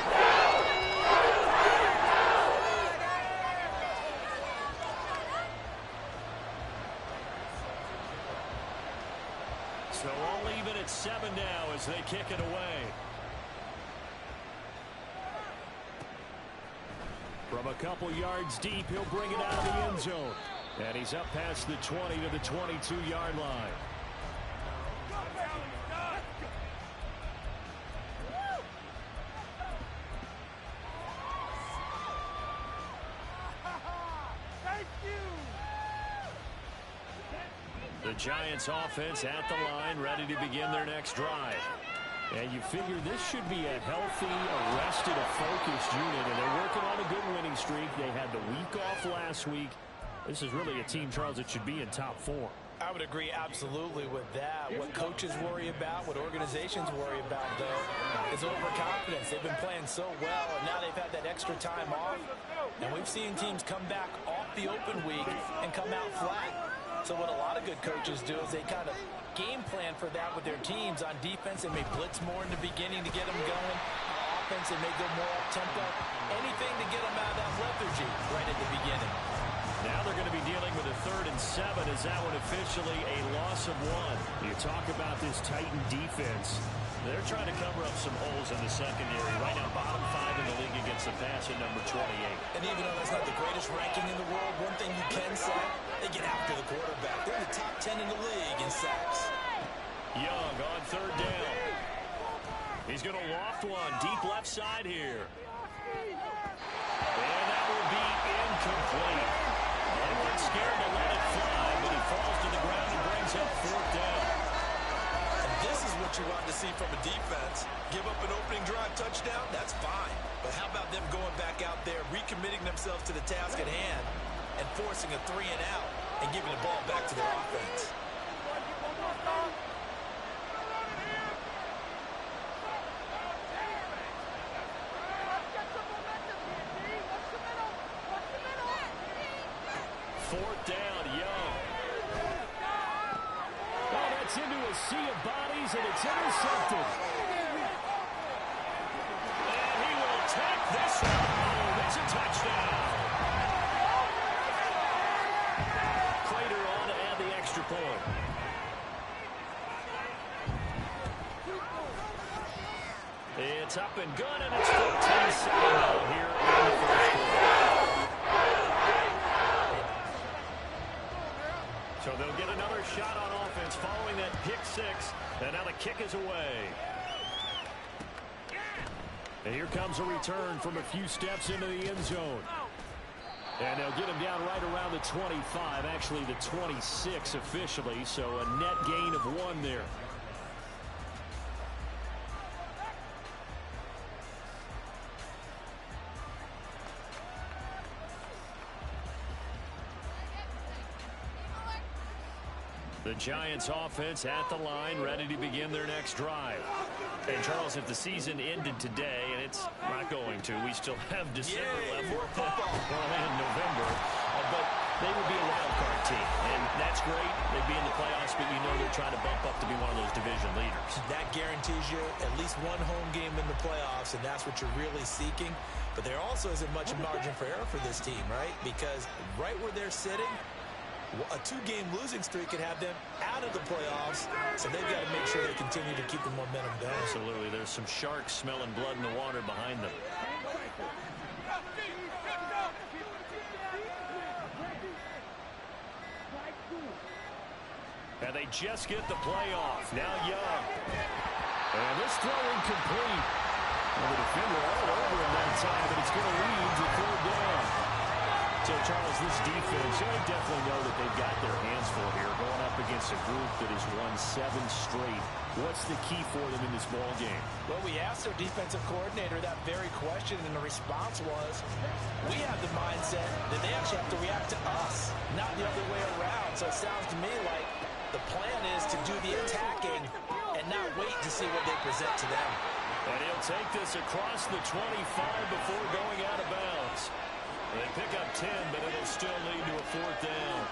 [SPEAKER 6] So all even at 7 now as they kick it away. From a couple yards deep, he'll bring it out of the end zone. And he's up past the 20 to the 22-yard line. The Giants offense at the line, ready to begin their next drive. And you figure this should be a healthy, arrested, a focused unit. And they're working on a good winning streak. They had the week off last week. This is really a team, Charles, that should be in top form.
[SPEAKER 5] I would agree absolutely with that. What coaches worry about, what organizations worry about, though, is overconfidence. They've been playing so well, and now they've had that extra time off. And we've seen teams come back off the open week and come out flat. So what a lot of good coaches do is they kind of game plan for that with their teams. On defense, they may blitz more in the beginning to get them going. On offense, they may go more up-tempo. Anything to get them out of that lethargy right at the beginning.
[SPEAKER 6] Now they're going to be dealing with a 3rd and 7. Is that one officially a loss of 1? You talk about this Titan defense. They're trying to cover up some holes in the secondary. Right now, bottom 5 in the league against the pass at number 28.
[SPEAKER 5] And even though that's not the greatest ranking in the world, one thing you can say, they get after the quarterback. They're in the top 10 in the league in sacks.
[SPEAKER 6] Young on 3rd down. He's going to loft one deep left side here. And that will be incomplete. And gets scared to let it fly, but he falls to the ground and brings up 4th down.
[SPEAKER 5] This is what you want to see from a defense. Give up an opening drive touchdown, that's fine. But how about them going back out there, recommitting themselves to the task at hand, and forcing a 3 and out, and giving the ball back to their offense?
[SPEAKER 6] Fourth down, Young. Oh, that's into a sea of bodies, and it's intercepted. And he will take this one home. It's a touchdown. Crater on to add the extra point. It's up and good, and it's 14-7 here in the first quarter. So they'll get another shot on offense following that pick 6. And now the kick is away. And here comes a return from a few steps into the end zone. And they'll get him down right around the 25, actually the 26 officially. So a net gain of 1 there. The Giants offense at the line, ready to begin their next drive. And Charles, if the season ended today, and it's not going to, we still have December left. Well, and November, but they would be a wild card team, and that's great. They'd be in the playoffs, but you know they're trying to bump up to be one of those division leaders.
[SPEAKER 5] That guarantees you at least one home game in the playoffs, and that's what you're really seeking. But there also isn't much margin for error for this team, right? Because right where they're sitting, a 2-game losing streak could have them out of the playoffs, so they've got to make sure they continue to keep the momentum going.
[SPEAKER 6] Absolutely. There's some sharks smelling blood in the water behind them. And they just get the playoff. Now Young. And this throw incomplete. Well, the defender all over him that time, but it's going to lead to 3rd down. So, Charles, this defense, I definitely know that they've got their hands full here, going up against a group that has won 7 straight. What's the key for them in this ball game?
[SPEAKER 5] Well, we asked their defensive coordinator that very question, and the response was, we have the mindset that they actually have to react to us, not the other way around. So it sounds to me like the plan is to do the attacking and not wait to see what they present to them.
[SPEAKER 6] And he'll take this across the 25 before going out of bounds. They pick up 10, but it'll still lead to a 4th down.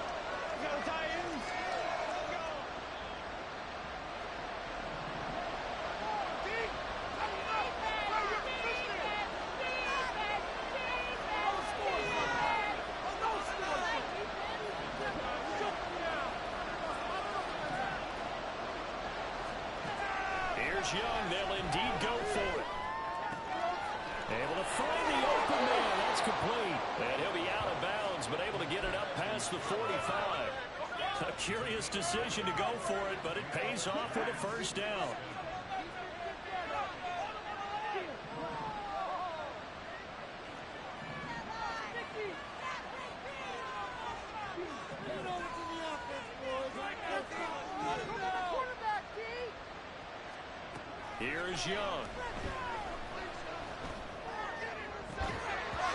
[SPEAKER 6] Here's Young. They'll indeed go for it. Able to find the open man. That's complete. And he'll be out of bounds, but able to get it up past the 45. A curious decision to go for it, but it pays off with a first down. Here's Young.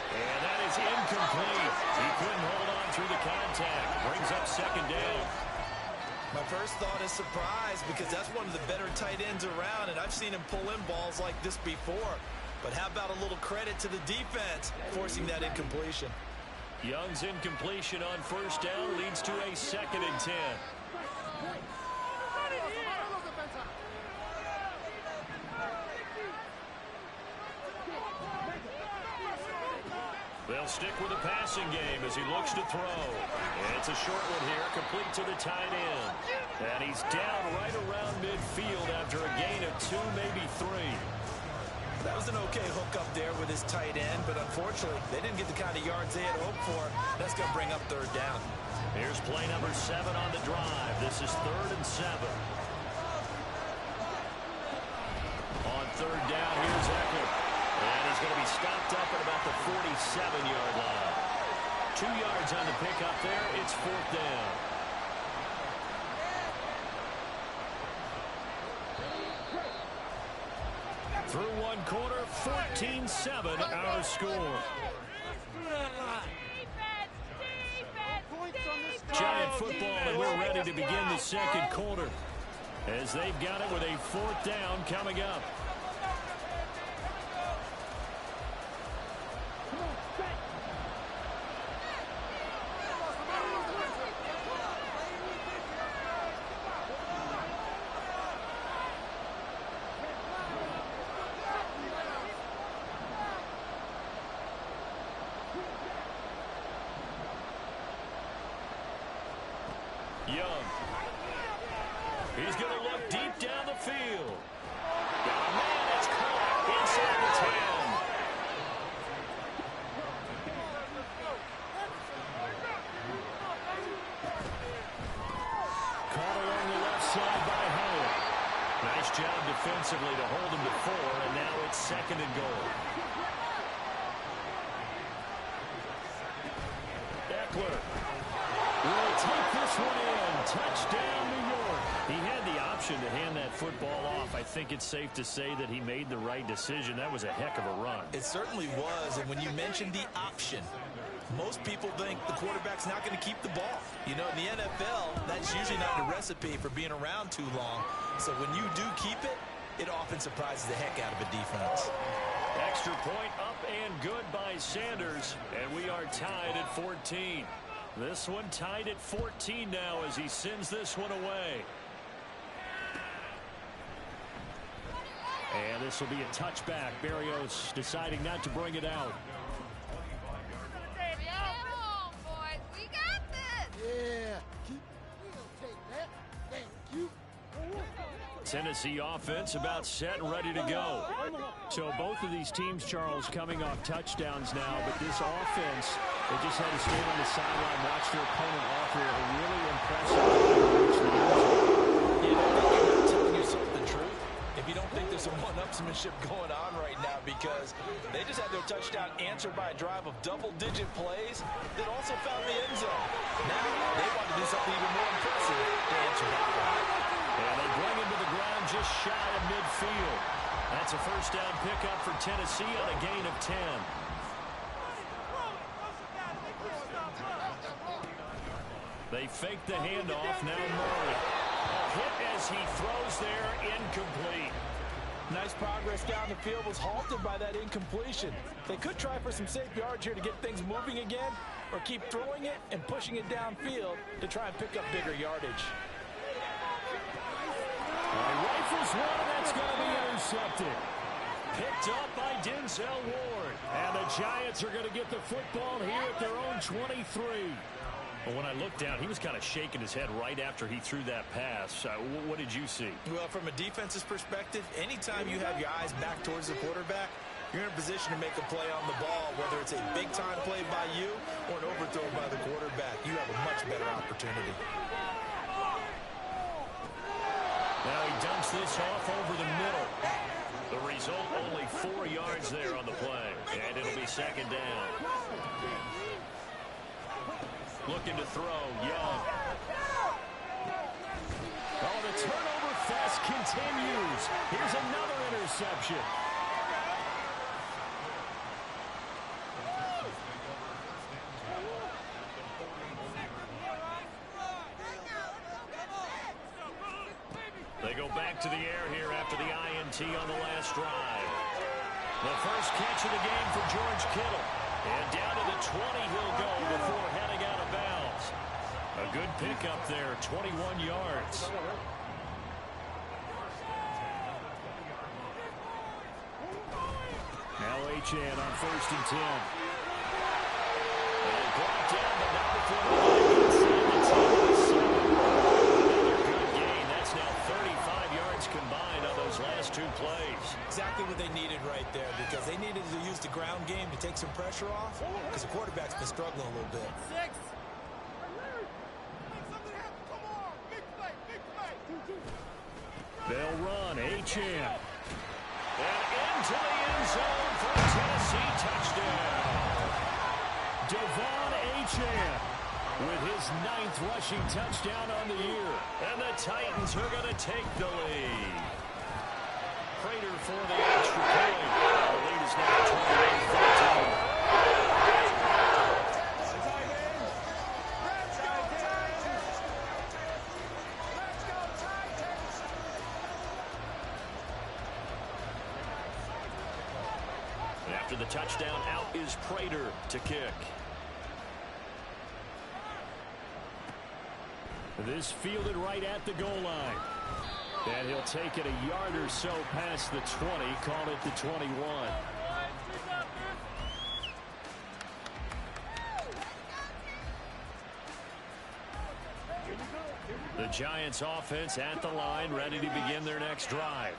[SPEAKER 6] And that is incomplete. He couldn't hold on through the contact. Brings up second down.
[SPEAKER 5] My first thought is surprise because that's one of the better tight ends around, and I've seen him pull in balls like this before. But how about a little credit to the defense forcing that incompletion?
[SPEAKER 6] Young's incompletion on first down leads to a 2nd and 10. They'll stick with the passing game as he looks to throw. And it's a short one here, complete to the tight end. And he's down right around midfield after a gain of 2, maybe 3.
[SPEAKER 5] That was an okay hook up there with his tight end, but unfortunately, they didn't get the kind of yards they had hoped for. That's going to bring up 3rd down.
[SPEAKER 6] Here's play number 7 on the drive. This is 3rd and 7. On 3rd down, here's Eckler. And he's going to be stopped up at about the 47-yard line. 2 yards on the pickup there. It's 4th down. Through one quarter, 14-7 our score. Giant football, and we're ready to begin the 2nd quarter as they've got it with a 4th down coming up. Young. He's going to look deep down the field. Got a man that's caught inside the 10. Caught along the left side by Howard. Nice job defensively to hold him to 4, and now it's 2nd and goal. Eckler will take this one in. Touchdown, New York. He had the option to hand that football off. I think it's safe to say that he made the right decision. That was a heck of a run.
[SPEAKER 5] It certainly was, and when you mentioned the option, most people think the quarterback's not going to keep the ball. You know, in the NFL, that's usually not a recipe for being around too long. So when you do keep it, it often surprises the heck out of a defense.
[SPEAKER 6] Extra point up and good by Sanders, and we are tied at 14. This one tied at 14 now as he sends this one away. And this will be a touchback. Barrios deciding not to bring it out.
[SPEAKER 2] Come on, boys. We got this.
[SPEAKER 3] Yeah. We'll take that. Thank you.
[SPEAKER 6] Tennessee offense about set and ready to go. So both of these teams, Charles, coming off touchdowns now, but this offense, they just had to stand on the sideline, watch their opponent offer a really impressive.
[SPEAKER 5] You know, I'm telling you something true. If you don't think there's some one-upsmanship going on right now, because they just had their touchdown answered by a drive of double-digit plays that also found the end zone. Now they want to do something even more impressive to answer that drive.
[SPEAKER 6] And they bring him to the ground just shy of midfield. That's a first down pickup for Tennessee on a gain of 10. They fake the handoff. Now Murray. A hit as he throws there, incomplete.
[SPEAKER 5] Nice progress down the field was halted by that incompletion. They could try for some safe yards here to get things moving again, or keep throwing it and pushing it downfield to try and pick up bigger yardage.
[SPEAKER 6] Rifles one, and that's going to be intercepted. Picked up by Denzel Ward. And the Giants are going to get the football here at their own 23. Well, when I looked down, he was kind of shaking his head right after he threw that pass. What did you see?
[SPEAKER 5] Well, from a defense's perspective, anytime you have your eyes back towards the quarterback, you're in a position to make a play on the ball, whether it's a big-time play by you or an overthrow by the quarterback. You have a much better opportunity.
[SPEAKER 6] Now he dunks this off over the middle. The result, only 4 yards there on the play. And it'll be second down. Looking to throw, Young. Oh, the turnover fest continues. Here's another interception. They go back to the air here after the INT on the last drive. The first catch of the game for George Kittle. And down to the 20 he'll go before heading out of bounds. A good pickup there, 21 yards. Now Achane on 1st and 10. And brought down, but not before the line inside the 10. Another good gain. That's now 35 yards combined on those last 2 plays.
[SPEAKER 5] Exactly what they needed right there, because they needed to use the ground game to take some pressure off, because the quarterback's been struggling a little bit.
[SPEAKER 3] 6. Something happen. Come on. Big play. Big play.
[SPEAKER 6] They'll run. Achane. And into the end zone for a Tennessee touchdown. Devon Achane with his 9th rushing touchdown on the year. And the Titans are going to take the lead. Prater for the extra point. The lead is now 28-14. After the touchdown, out is Prater to kick. This fielded right at the goal line. And he'll take it a yard or so past the 20, call it the 21. The Giants offense at the line, ready to begin their next drive.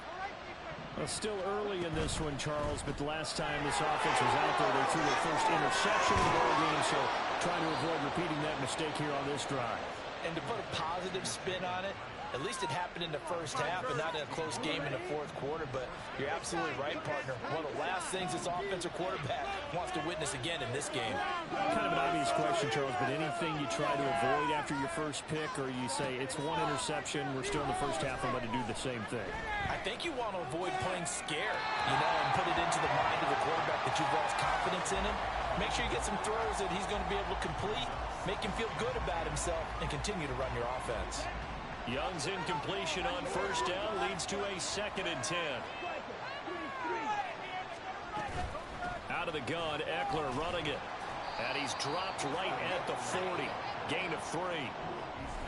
[SPEAKER 6] Well, still early in this one, Charles, but the last time this offense was out there, they threw their first interception of the ball game, so trying to avoid repeating that mistake here on this drive.
[SPEAKER 5] And to put a positive spin on it, at least it happened in the first half and not in a close game in the 4th quarter. But you're absolutely right, partner. One of the last things this offensive quarterback wants to witness again in this game.
[SPEAKER 6] Kind of an obvious question, Charles, but anything you try to avoid after your first pick, or you say it's 1 interception, we're still in the first half, I'm going to do the same thing?
[SPEAKER 5] I think you want to avoid playing scared, and put it into the mind of the quarterback that you've lost confidence in him. Make sure you get some throws that he's going to be able to complete, make him feel good about himself, and continue to run your offense.
[SPEAKER 6] Young's incompletion on 1st down leads to a 2nd and 10. Out of the gun, Eckler running it. And he's dropped right at the 40. Gain of 3.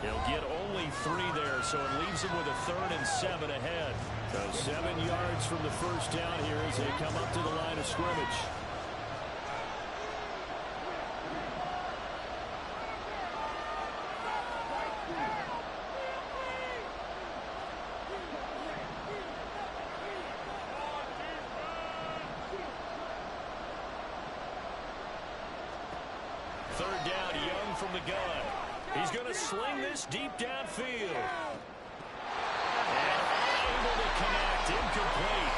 [SPEAKER 6] He'll get only 3 there, so it leaves him with a 3rd and 7 ahead. So 7 yards from the first down here as they come up to the line of scrimmage. Third down, Young from the gun. He's going to sling this deep downfield. And unable to connect, incomplete.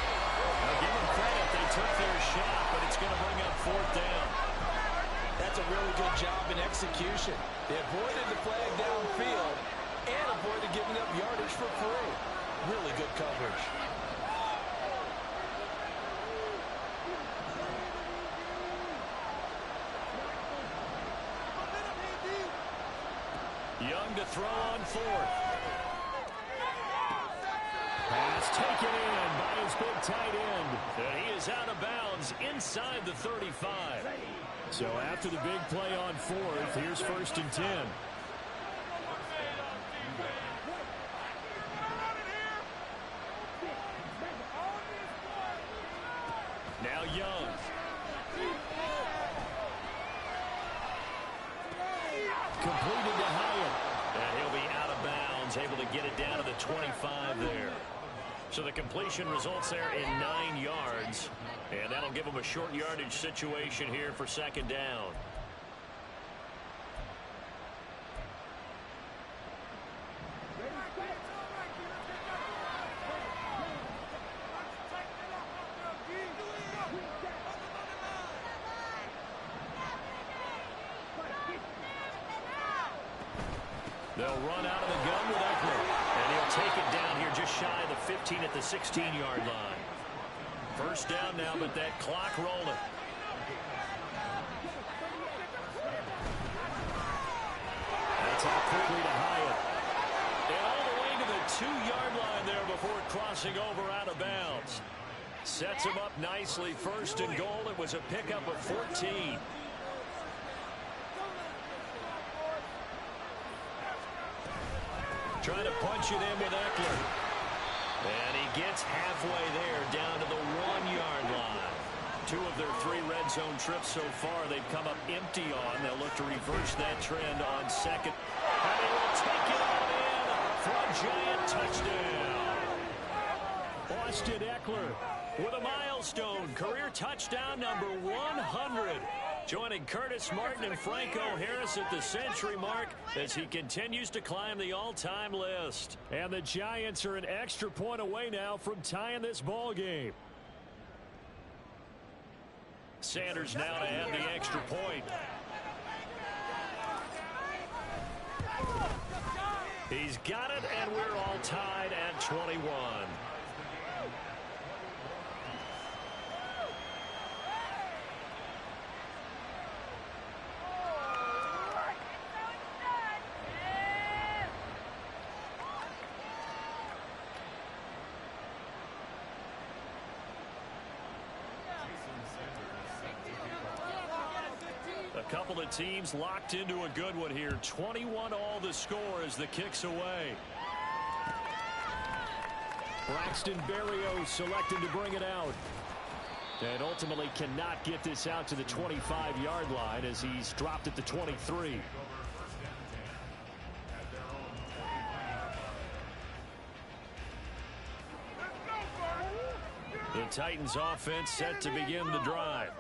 [SPEAKER 6] Now give them credit, they took their shot, but it's going to bring up 4th down.
[SPEAKER 5] That's a really good job in execution. They avoided the flag downfield and avoided giving up yardage for free. Really good coverage.
[SPEAKER 6] Young to throw on 4th. Pass taken in by his big tight end. And he is out of bounds inside the 35. So after the big play on 4th, here's 1st and 10. Now Young. Completed to Hyatt. And he'll be out of bounds, able to get it down to the 25 there. So the completion results there in 9 yards. And that'll give them a short yardage situation here for second down. They'll run out of the gun with Eckler. And he'll take it down here just shy of the 15 at the 16-yard line. First down now, but that clock rolling. That's out quickly to Hyatt. And all the way to the 2-yard line there before crossing over out of bounds. Sets him up nicely. First and goal. It was a pickup of 14. Trying to punch it in with Eckler. And he gets halfway there down to the 1-yard line. 2 of their 3 red zone trips so far they've come up empty on. They'll look to reverse that trend on second. And they will take it on in for a giant touchdown. Austin Eckler with a milestone career touchdown number 100. Joining Curtis Martin and Franco Harris at the century mark as he continues to climb the all-time list. And the Giants are an extra point away now from tying this ball game. Sanders now to add the extra point. He's got it, and we're all tied at 21. A couple of teams locked into a good one here. 21 all the score as the kick's away. Braxton Berrios selected to bring it out. And ultimately cannot get this out to the 25-yard line as he's dropped at the 23. The Titans offense set to begin the drive.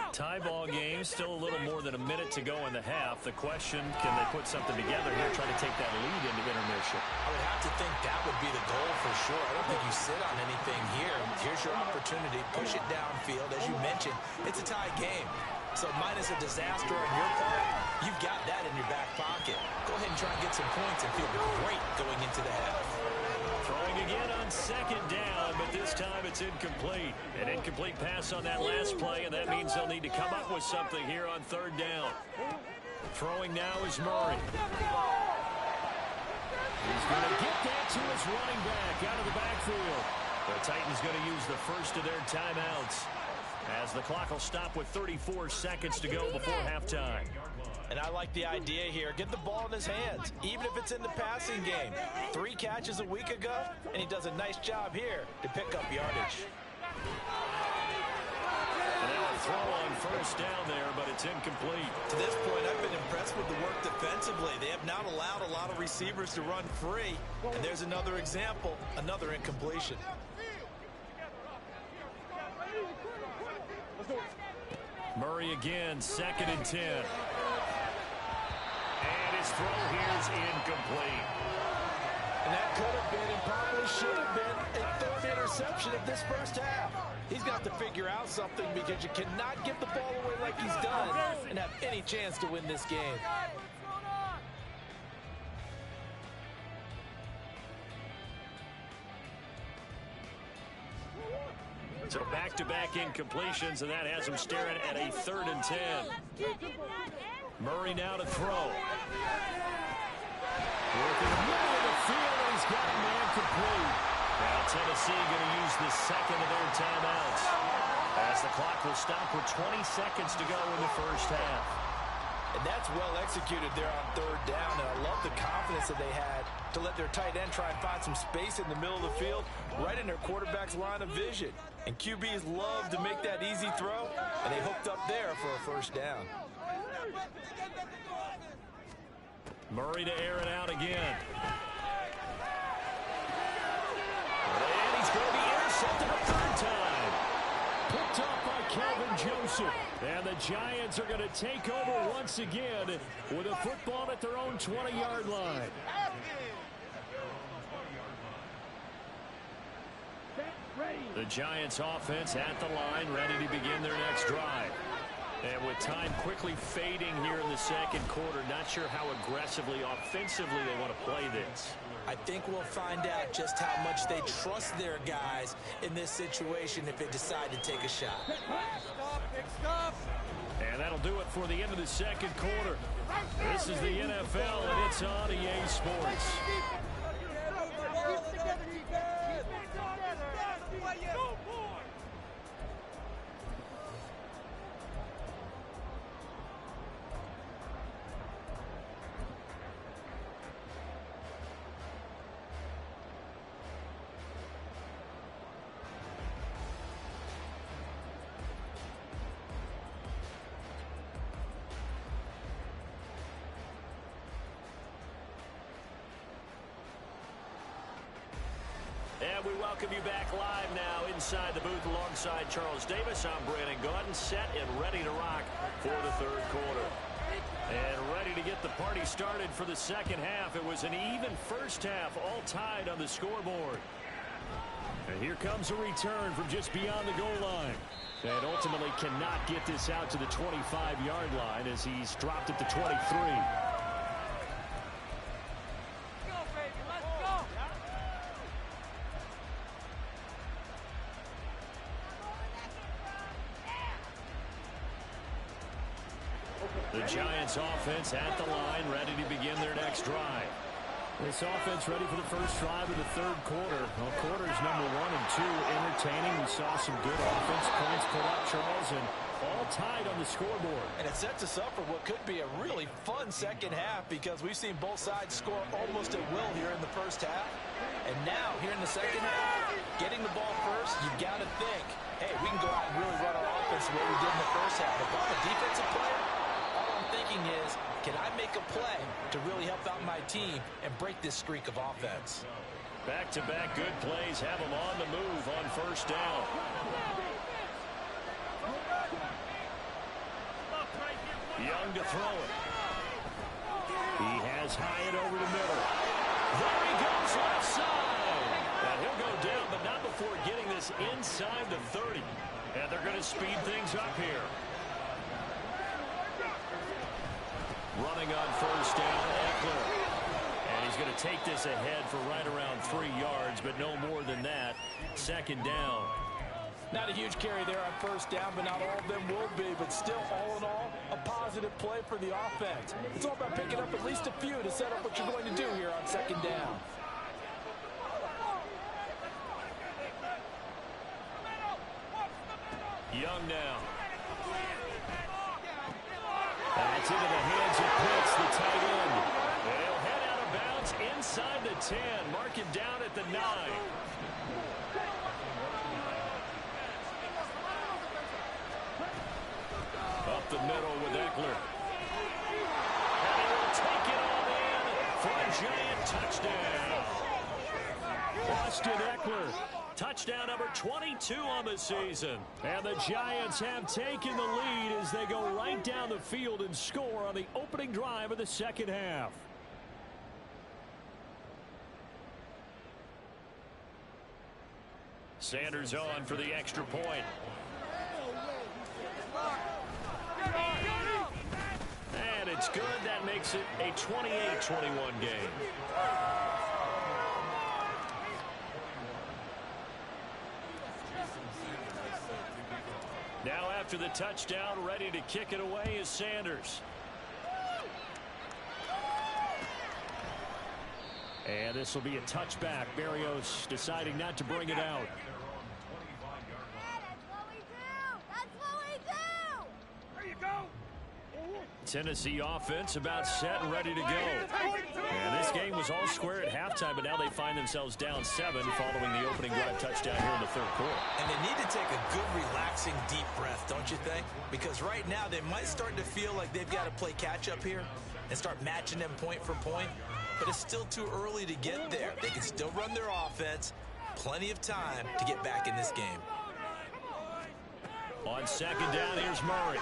[SPEAKER 6] Tie ball game, still a little more than a minute to go in the half. The question, can they put something together here, try to take that lead into intermission?
[SPEAKER 5] I would have to think that would be the goal for sure. I don't think you sit on anything here. Here's your opportunity. Push it downfield. As you mentioned, it's a tie game. So minus a disaster on your part, you've got that in your back pocket. Go ahead and try and get some points and feel great going into the half.
[SPEAKER 6] Throwing again on second down, but this time it's incomplete. An incomplete pass on that last play, and that means they'll need to come up with something here on third down. Throwing now is Murray. He's going to get that to his running back out of the backfield. The Titans going to use the first of their timeouts as the clock will stop with 34 seconds to go before halftime.
[SPEAKER 5] And I like the idea here. Get the ball in his hands, even if it's in the passing game. 3 catches a week ago, and he does a nice job here to pick up yardage.
[SPEAKER 6] And now a throw on first down there, but it's incomplete.
[SPEAKER 5] To this point, I've been impressed with the work defensively. They have not allowed a lot of receivers to run free. And there's another example, another incompletion.
[SPEAKER 6] Murray again, 2nd and 10. And his throw here is incomplete.
[SPEAKER 7] And that could have been and probably should have been a 3rd interception of this first half. He's got to figure out something because you cannot give the ball away like he's done and have any chance to win this game.
[SPEAKER 6] So back-to-back incompletions, and that has him staring at a 3rd and 10. Murray now to throw. Working the middle of the field, and he's got a man complete. Now Tennessee going to use the second of their timeouts as the clock will stop with 20 seconds to go in the first half.
[SPEAKER 7] And that's well executed there on 3rd down, and I love the confidence that they had to let their tight end try and find some space in the middle of the field, right in their quarterback's line of vision. And QBs love to make that easy throw, and they hooked up there for a first down.
[SPEAKER 6] Murray to air it out again. And he's going intercepted a third time. Picked off by Kelvin Joseph. And the Giants are going to take over once again with a football at their own 20-yard line. The Giants offense at the line, ready to begin their next drive. And with time quickly fading here in the second quarter, not sure how aggressively, offensively they want to play this.
[SPEAKER 5] I think we'll find out just how much they trust their guys in this situation if they decide to take a shot.
[SPEAKER 6] And that'll do it for the end of the second quarter. This is the NFL, and it's on EA Sports. And we welcome you back live now inside the booth alongside Charles Davis. I'm Brandon Gaudin, set and ready to rock for the third quarter. And ready to get the party started for the second half. It was an even first half, all tied on the scoreboard. And here comes a return from just beyond the goal line. And ultimately cannot get this out to the 25-yard line as he's dropped at the 23. The Giants offense at the line, ready to begin their next drive. This offense ready for the first drive of the third quarter. Well, quarters number 1 and 2 entertaining. We saw some good offense points put up, Charles, and all tied on the scoreboard.
[SPEAKER 7] And it sets us up for what could be a really fun second half because we've seen both sides score almost at will here in the first half. And now, here in the second half, getting the ball first, you've got to think, hey, we can go out and really run our offense the way we did in the first half. If I'm a defensive player, thinking is, can I make a play to really help out my team and break this streak of offense?
[SPEAKER 6] Back-to-back good plays have them on the move on first down. Young to throw it. He has Hyatt over the middle. There he goes left side. And he'll go down, but not before getting this inside the 30. And they're going to speed things up here. Running on first down, Eckler. And he's going to take this ahead for right around 3 yards, but no more than that. Second down.
[SPEAKER 7] Not a huge carry there on first down, but not all of them will be. But still, all in all, a positive play for the offense. It's all about picking up at least a few to set up what you're going to do here on second down.
[SPEAKER 6] Young now. That's into the hands of Pitts, the tight end. And he'll head out of bounds inside the 10. Mark him down at the 9. Up the middle with Eckler. And he will take it all in for a Giant touchdown. Austin Eckler. Touchdown number 22 on the season. And the Giants have taken the lead as they go right down the field and score on the opening drive of the second half. Sanders on for the extra point. And it's good. That makes it a 28-21 game. Now after the touchdown, ready to kick it away is Sanders. And this will be a touchback. Berrios deciding not to bring it out.
[SPEAKER 2] That's what we do!
[SPEAKER 3] There you go!
[SPEAKER 6] Tennessee offense about set and ready to go. And this game was all square at halftime, but now they find themselves down 7 following the opening drive touchdown here in the third quarter.
[SPEAKER 5] And they need to take a good, relaxing, deep breath, don't you think? Because right now they might start to feel like they've got to play catch-up here and start matching them point for point. But it's still too early to get there. They can still run their offense, plenty of time to get back in this game.
[SPEAKER 6] On second down, here's Murray.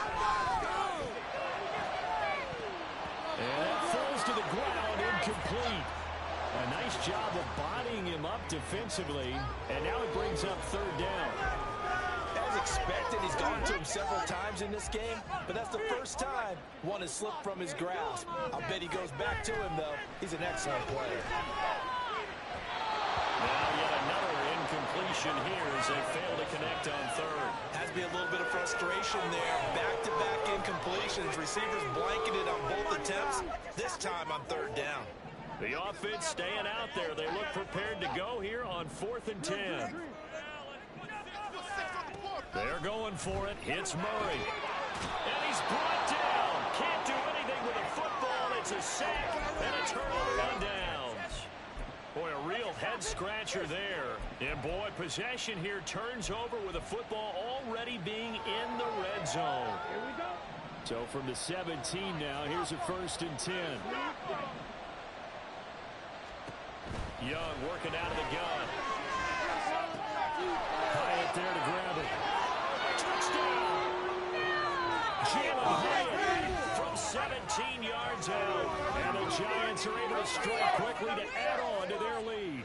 [SPEAKER 6] And that falls to the ground, incomplete. A nice job of bodying him up defensively, and now it brings up third down.
[SPEAKER 7] As expected, he's gone to him several times in this game, but that's the first time one has slipped from his grasp. I'll bet he goes back to him, though. He's an excellent player.
[SPEAKER 6] Now yet another incompletion here as they fail to connect on third.
[SPEAKER 5] Has to be a little bit of frustration there. Back-to-back incompletions. Receivers blanketed on both attempts, this time on third down.
[SPEAKER 6] The offense staying out there. They look prepared to go here on 4th and 10. They're going for it. It's Murray. And he's brought down. Can't do anything with a football. It's a sack and a turnover on downs. Boy, a real head-scratcher there. And, boy, possession here turns over with a football already being in the red zone.
[SPEAKER 4] Here we go.
[SPEAKER 6] So from the 17 now, here's a 1st and 10. Young working out of the gun. Hyatt there to grab it. Touchdown! Jalen Hyatt from 17 yards out. And the Giants are able to strike quickly to add on to their lead.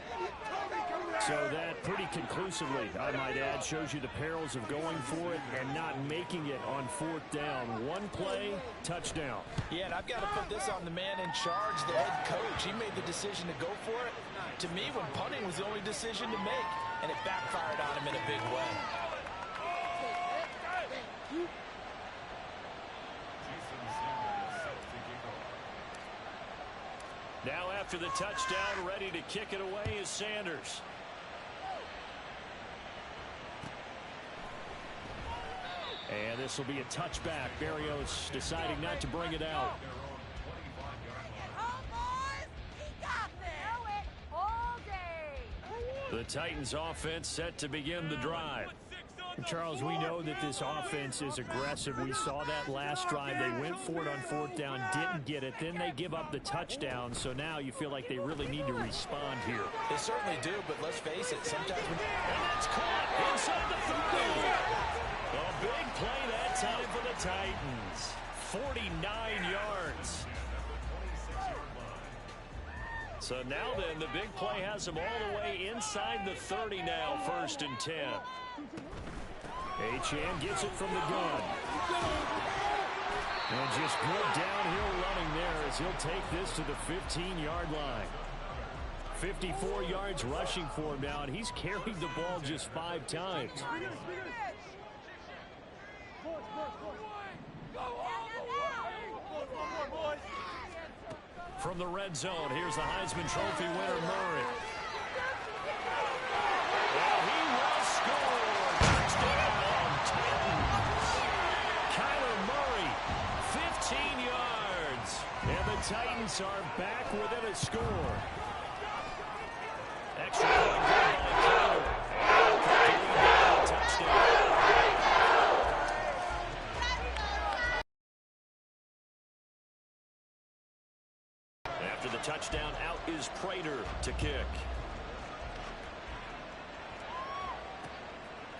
[SPEAKER 6] So that pretty conclusively, I might add, shows you the perils of going for it and not making it on 4th down. One play, touchdown.
[SPEAKER 7] Yeah, and I've got to put this on the man in charge, the head coach. He made the decision to go for it. To me, when punting was the only decision to make, and it backfired on him in a big way.
[SPEAKER 6] Now after the touchdown, ready to kick it away is Sanders. And this will be a touchback. Berrios deciding not to bring it out. The Titans offense set to begin the drive. Charles, we know that this offense is aggressive. We saw that last drive. They went for it on 4th down, didn't get it. Then they give up the touchdown. So now you feel like they really need to respond here.
[SPEAKER 7] They certainly do, but let's face it, sometimes when...
[SPEAKER 6] And that's caught inside the 30. A big play that time for the Titans. 49 yards. So now then, the big play has them all the way inside the 30 now, 1st and 10. Achane gets it from the gun. And just good downhill running there as he'll take this to the 15-yard line. 54 yards rushing for him now, and he's carried the ball just 5 times. From the red zone, here's the Heisman Trophy winner, Murray. Well, he will score. Touchdown, Titans. Kyler Murray, 15 yards. And the Titans are back within a score. Extra point goal by Kyler. Touchdown. After the touchdown, out is Prater to kick.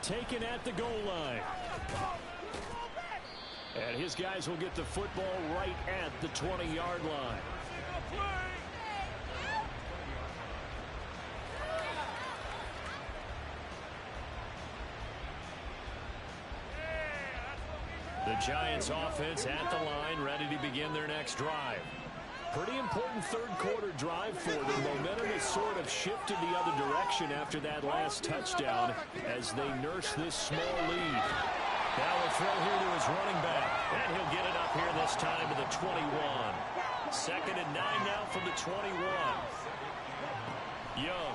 [SPEAKER 6] Taken at the goal line. And his guys will get the football right at the 20-yard line. The Giants offense at the line, ready to begin their next drive. Pretty important third-quarter drive for them. Momentum has sort of shifted the other direction after that last touchdown as they nurse this small lead. Now a throw here to his running back, and he'll get it up here this time to the 21. 2nd and 9 now from the 21. Young.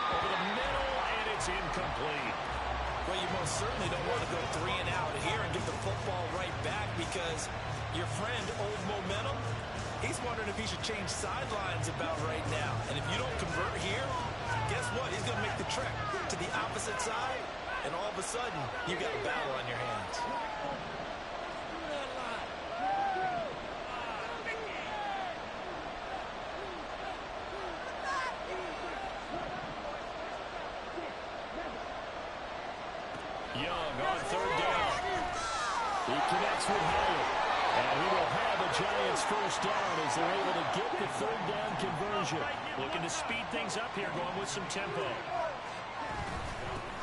[SPEAKER 6] Over the middle, and it's incomplete.
[SPEAKER 7] Well, you most certainly don't want to go 3 and out here and get the football right back because your friend, Old Momentum, he's wondering if he should change sidelines about right now. And if you don't convert here, guess what? He's going to make the trek to the opposite side, and all of a sudden, you got a battle on your hands.
[SPEAKER 6] with Howard. And he will have a Giants first down as they're able to get the third down conversion.
[SPEAKER 1] Looking to speed things up here, going with some tempo.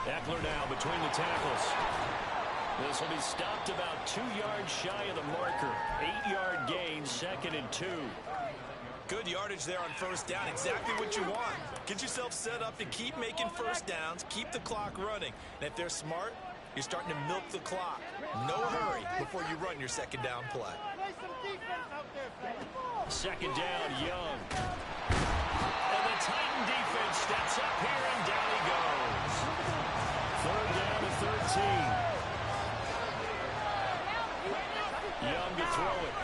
[SPEAKER 6] Eckler now between the tackles.
[SPEAKER 1] This will be stopped about 2 yards shy of the marker. 8-yard gain, 2nd and 2.
[SPEAKER 5] Good yardage there on first down. Exactly what you want. Get yourself set up to keep making first downs, keep the clock running. And if they're smart, you're starting to milk the clock. No hurry before you run your second down play.
[SPEAKER 6] Second down, Young. And the Titan defense steps up here, and down he goes. Third down to 13. Young to throw it.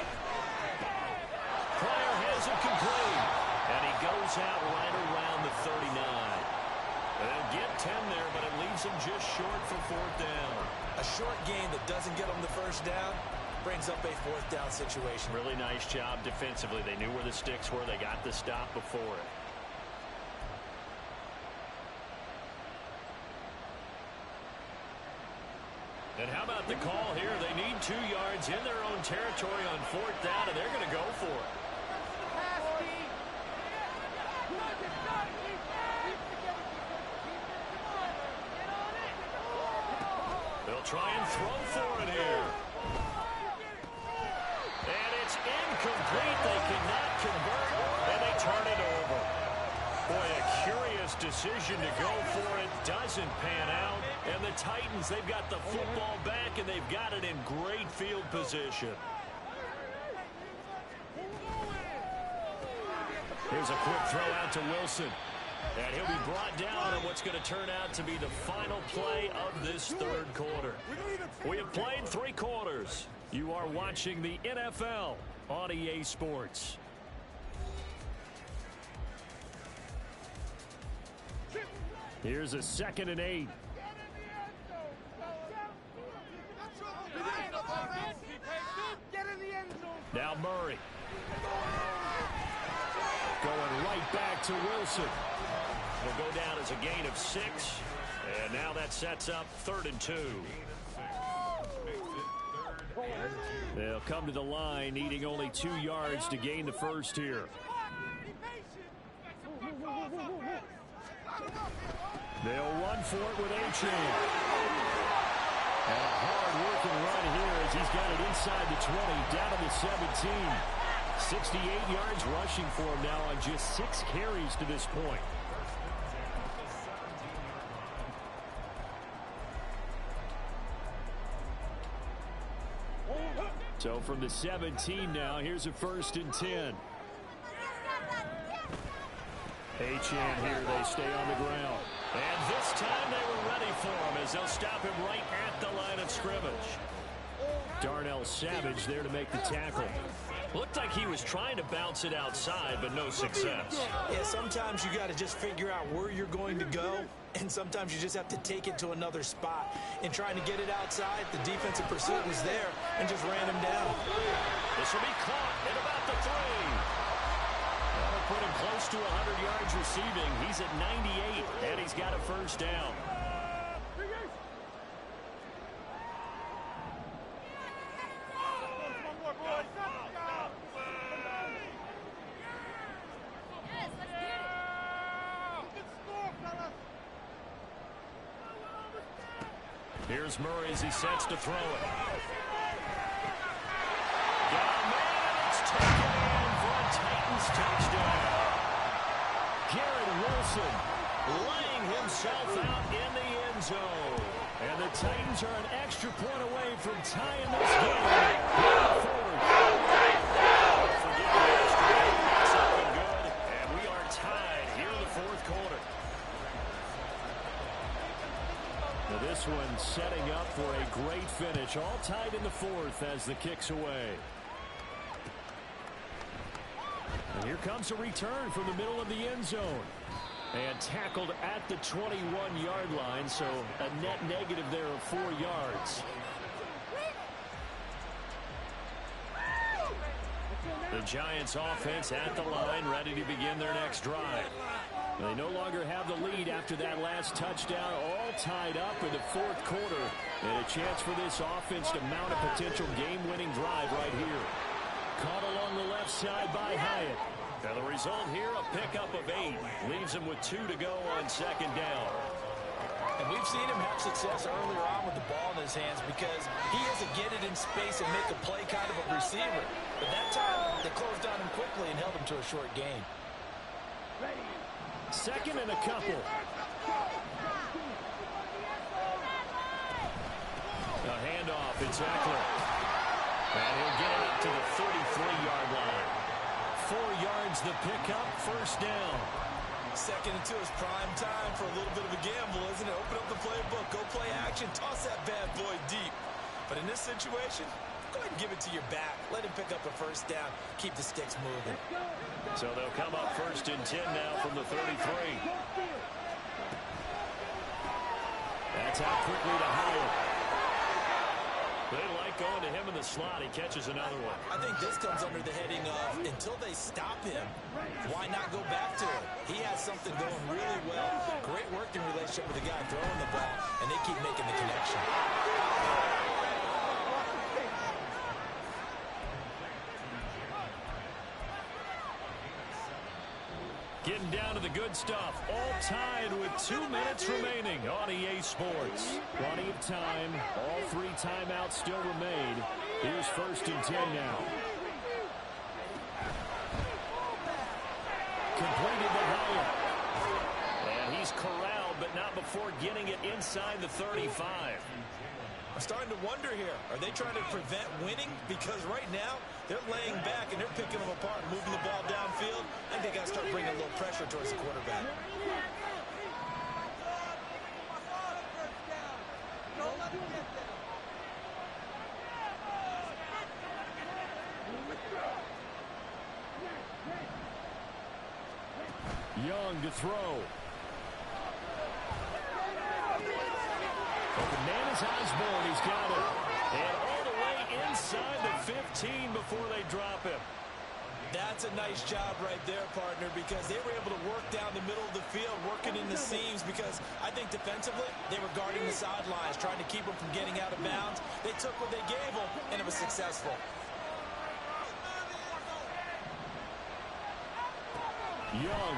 [SPEAKER 6] Pryor has it complete. And he goes out right around the 39. They'll get 10 there, but it leaves them just short for fourth down.
[SPEAKER 5] A short gain that doesn't get them the first down brings up a fourth down situation.
[SPEAKER 6] Really nice job defensively. They knew where the sticks were. They got the stop before it. And how about the call here? They need 2 yards in their own territory on fourth down, and they're going to go for it. They'll try and throw for it here. And it's incomplete. They cannot convert, and they turn it over. Boy, a curious decision to go for it. Doesn't pan out. And the Titans, they've got the football back, and they've got it in great field position. Here's a quick throw out to Wilson. And he'll be brought down on what's going to turn out to be the final play of this third quarter. We have played 3 quarters. You are watching the NFL on EA Sports. Here's a 2nd and 8. Now Murray. Going right back to Wilson. Will go down as a gain of 6. And now that sets up 3rd and 2. They'll come to the line needing only 2 yards to gain the first here. They'll run for it with Achane. And a hard-working run here as he's got it inside the 20, down to the 17. 68 yards rushing for him now on just 6 carries to this point. So from the 17 now, here's a 1st and 10. Achane here, they stay on the ground. And this time they were ready for him as they'll stop him right at the line of scrimmage. Darnell Savage there to make the tackle. Looked like he was trying to bounce it outside, but no success.
[SPEAKER 5] Yeah, sometimes you got to just figure out where you're going to go, and sometimes you just have to take it to another spot. In trying to get it outside, the defensive pursuit was there and just ran him down.
[SPEAKER 6] This will be caught at about the 3. That'll put him close to 100 yards receiving. He's at 98, and he's got a first down. Here's Murray as he sets to throw it. Got a man, and it's taken in for a Titans touchdown. Garrett Wilson laying himself out in the end zone. And the Titans are an extra point away from tying this game. Forget the extra point. That's something good. And we are tied here in the fourth quarter. Now this one setting up for a great finish. All tied in the fourth as the kick's away. And here comes a return from the middle of the end zone. And tackled at the 21-yard line, so a net negative there of 4 yards. The Giants offense at the line, ready to begin their next drive. They no longer have the lead after that last touchdown all all tied up in the fourth quarter, and a chance for this offense to mount a potential game-winning drive right here. Caught along the left side by Hyatt. And the result here, a pickup of 8. Leaves him with 2 to go on second down.
[SPEAKER 7] And we've seen him have success earlier on with the ball in his hands because he has to get it in space and make a play kind of a receiver. But that time, they closed on him quickly and held him to a short gain.
[SPEAKER 6] Second and a couple. A handoff, it's Eckler. And he'll get it up to the 33-yard line. 4 yards the pickup, first down.
[SPEAKER 7] Second and 2 is prime time for a little bit of a gamble, isn't it? Open up the playbook, go play action, toss that bad boy deep. But in this situation, go ahead and give it to your back. Let him pick up a first down, keep the sticks moving.
[SPEAKER 6] So they'll come up first and 10 now from the 33. That's out quickly to Howard. They like going to him in the slot. He catches another one.
[SPEAKER 7] I think this comes under the heading of until they stop him, why not go back to him? He has something going really well. Great working relationship with the guy throwing the ball, and they keep making the connection.
[SPEAKER 6] Getting down to the good stuff. All tied with 2 minutes remaining on EA Sports. Plenty of time. All 3 timeouts still remain. Here's first and 10 now. Completed the Hyatt. And he's corralled, but not before getting it inside the 35.
[SPEAKER 7] I'm starting to wonder here. Are they trying to prevent winning? Because right now, they're laying back and they're picking them apart, moving the ball downfield. I think they got to start bringing a little pressure towards the quarterback.
[SPEAKER 6] Young to throw. The man is Osborne. He's got it. And all the way inside the 15 before they drop him.
[SPEAKER 7] That's a nice job right there, partner, because they were able to work down the middle of the field, working in the seams, because I think defensively, they were guarding the sidelines, trying to keep them from getting out of bounds. They took what they gave them, and it was successful.
[SPEAKER 6] Young.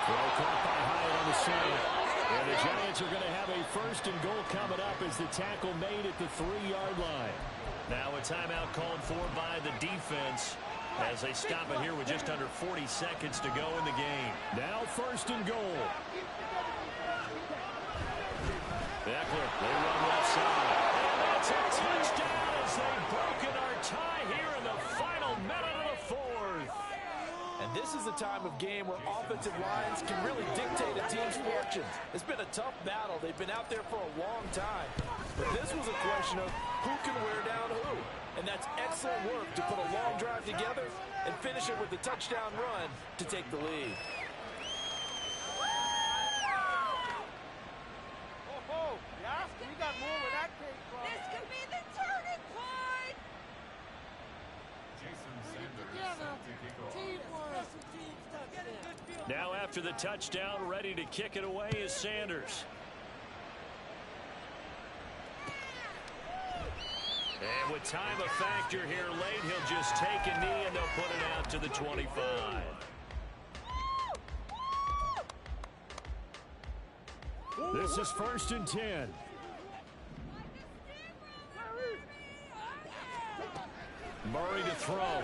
[SPEAKER 6] Throw caught by Hyatt on the side. And the Giants are going to have a first and goal coming up as the tackle made at the 3-yard line. Now a timeout called for by the defense as they stop it here with just under 40 seconds to go in the game. Now first and goal. Eckler, they run left side. And that's a touchdown as they've broken our tie here in the final minute of the fourth.
[SPEAKER 7] And this is the time of game where offensive lines can really dictate a team's fortunes. It's been a tough battle. They've been out there for a long time. But this was a question of who can wear down who. And that's excellent work to put a long drive together and finish it with a touchdown run to take the lead.
[SPEAKER 3] Oh, yeah? We got more where that came from.
[SPEAKER 2] This could be the turning point.
[SPEAKER 6] Now after the touchdown, ready to kick it away is Sanders. And with time a factor here late, he'll just take a knee and they'll put it out to the 25. This is first and 10. Murray to throw.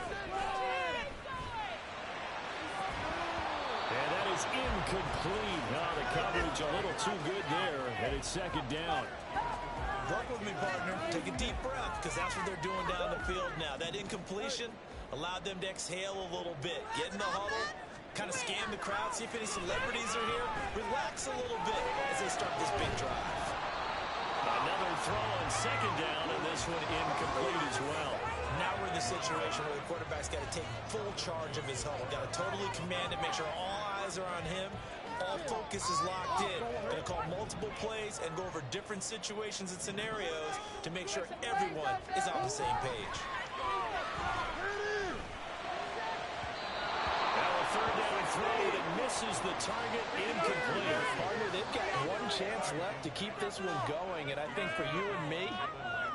[SPEAKER 6] And that is incomplete. Oh, the coverage a little too good there, and it's second down.
[SPEAKER 7] Work with me, partner. Take a deep breath, because that's what they're doing down the field now. That incompletion allowed them to exhale a little bit. Get in the huddle, kind of scan the crowd, see if any celebrities are here. Relax a little bit as they start this big drive.
[SPEAKER 6] Another throw on second down, and this one incomplete as well.
[SPEAKER 7] Now we're in the situation where the quarterback's got to take full charge of his huddle. Got to totally command it, make sure all eyes are on him. All focus is locked in. Going to call multiple plays and go over different situations and scenarios to make sure everyone is on the same page.
[SPEAKER 6] Now a third down and throw that misses the target, incomplete.
[SPEAKER 7] Partner, they've got one chance left to keep this one going, and I think for you and me,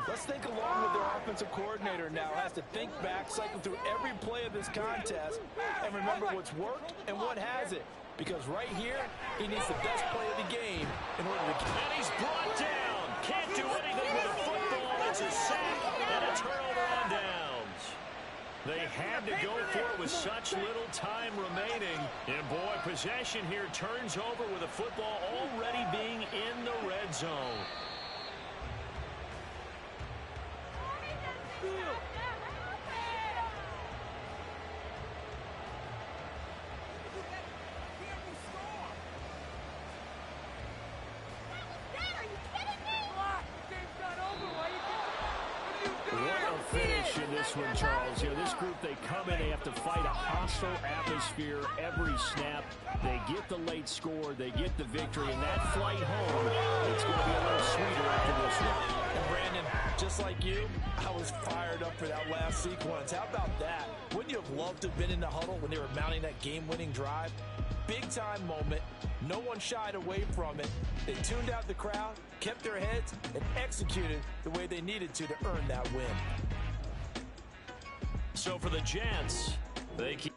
[SPEAKER 7] let's think along with their offensive coordinator now. Has to think back, cycle through every play of this contest, and remember what's worked and what hasn't. Because right here, he needs the best play of the game in order to...
[SPEAKER 6] And he's brought down. Can't do anything with a football. It's a sack and a turnover on downs. They had to go for it with such little time remaining. And boy, possession here turns over with a football already being in the red zone. One, Charles. You know, this group, they come in, they have to fight a hostile atmosphere every snap. They get the late score, they get the victory, and that flight home, it's going to be a little sweeter after this one.
[SPEAKER 7] And Brandon, just like you, I was fired up for that last sequence. How about that? Wouldn't you have loved to have been in the huddle when they were mounting that game-winning drive? Big-time moment. No one shied away from it. They tuned out the crowd, kept their heads, and executed the way they needed to earn that win.
[SPEAKER 6] So for the Jets, they keep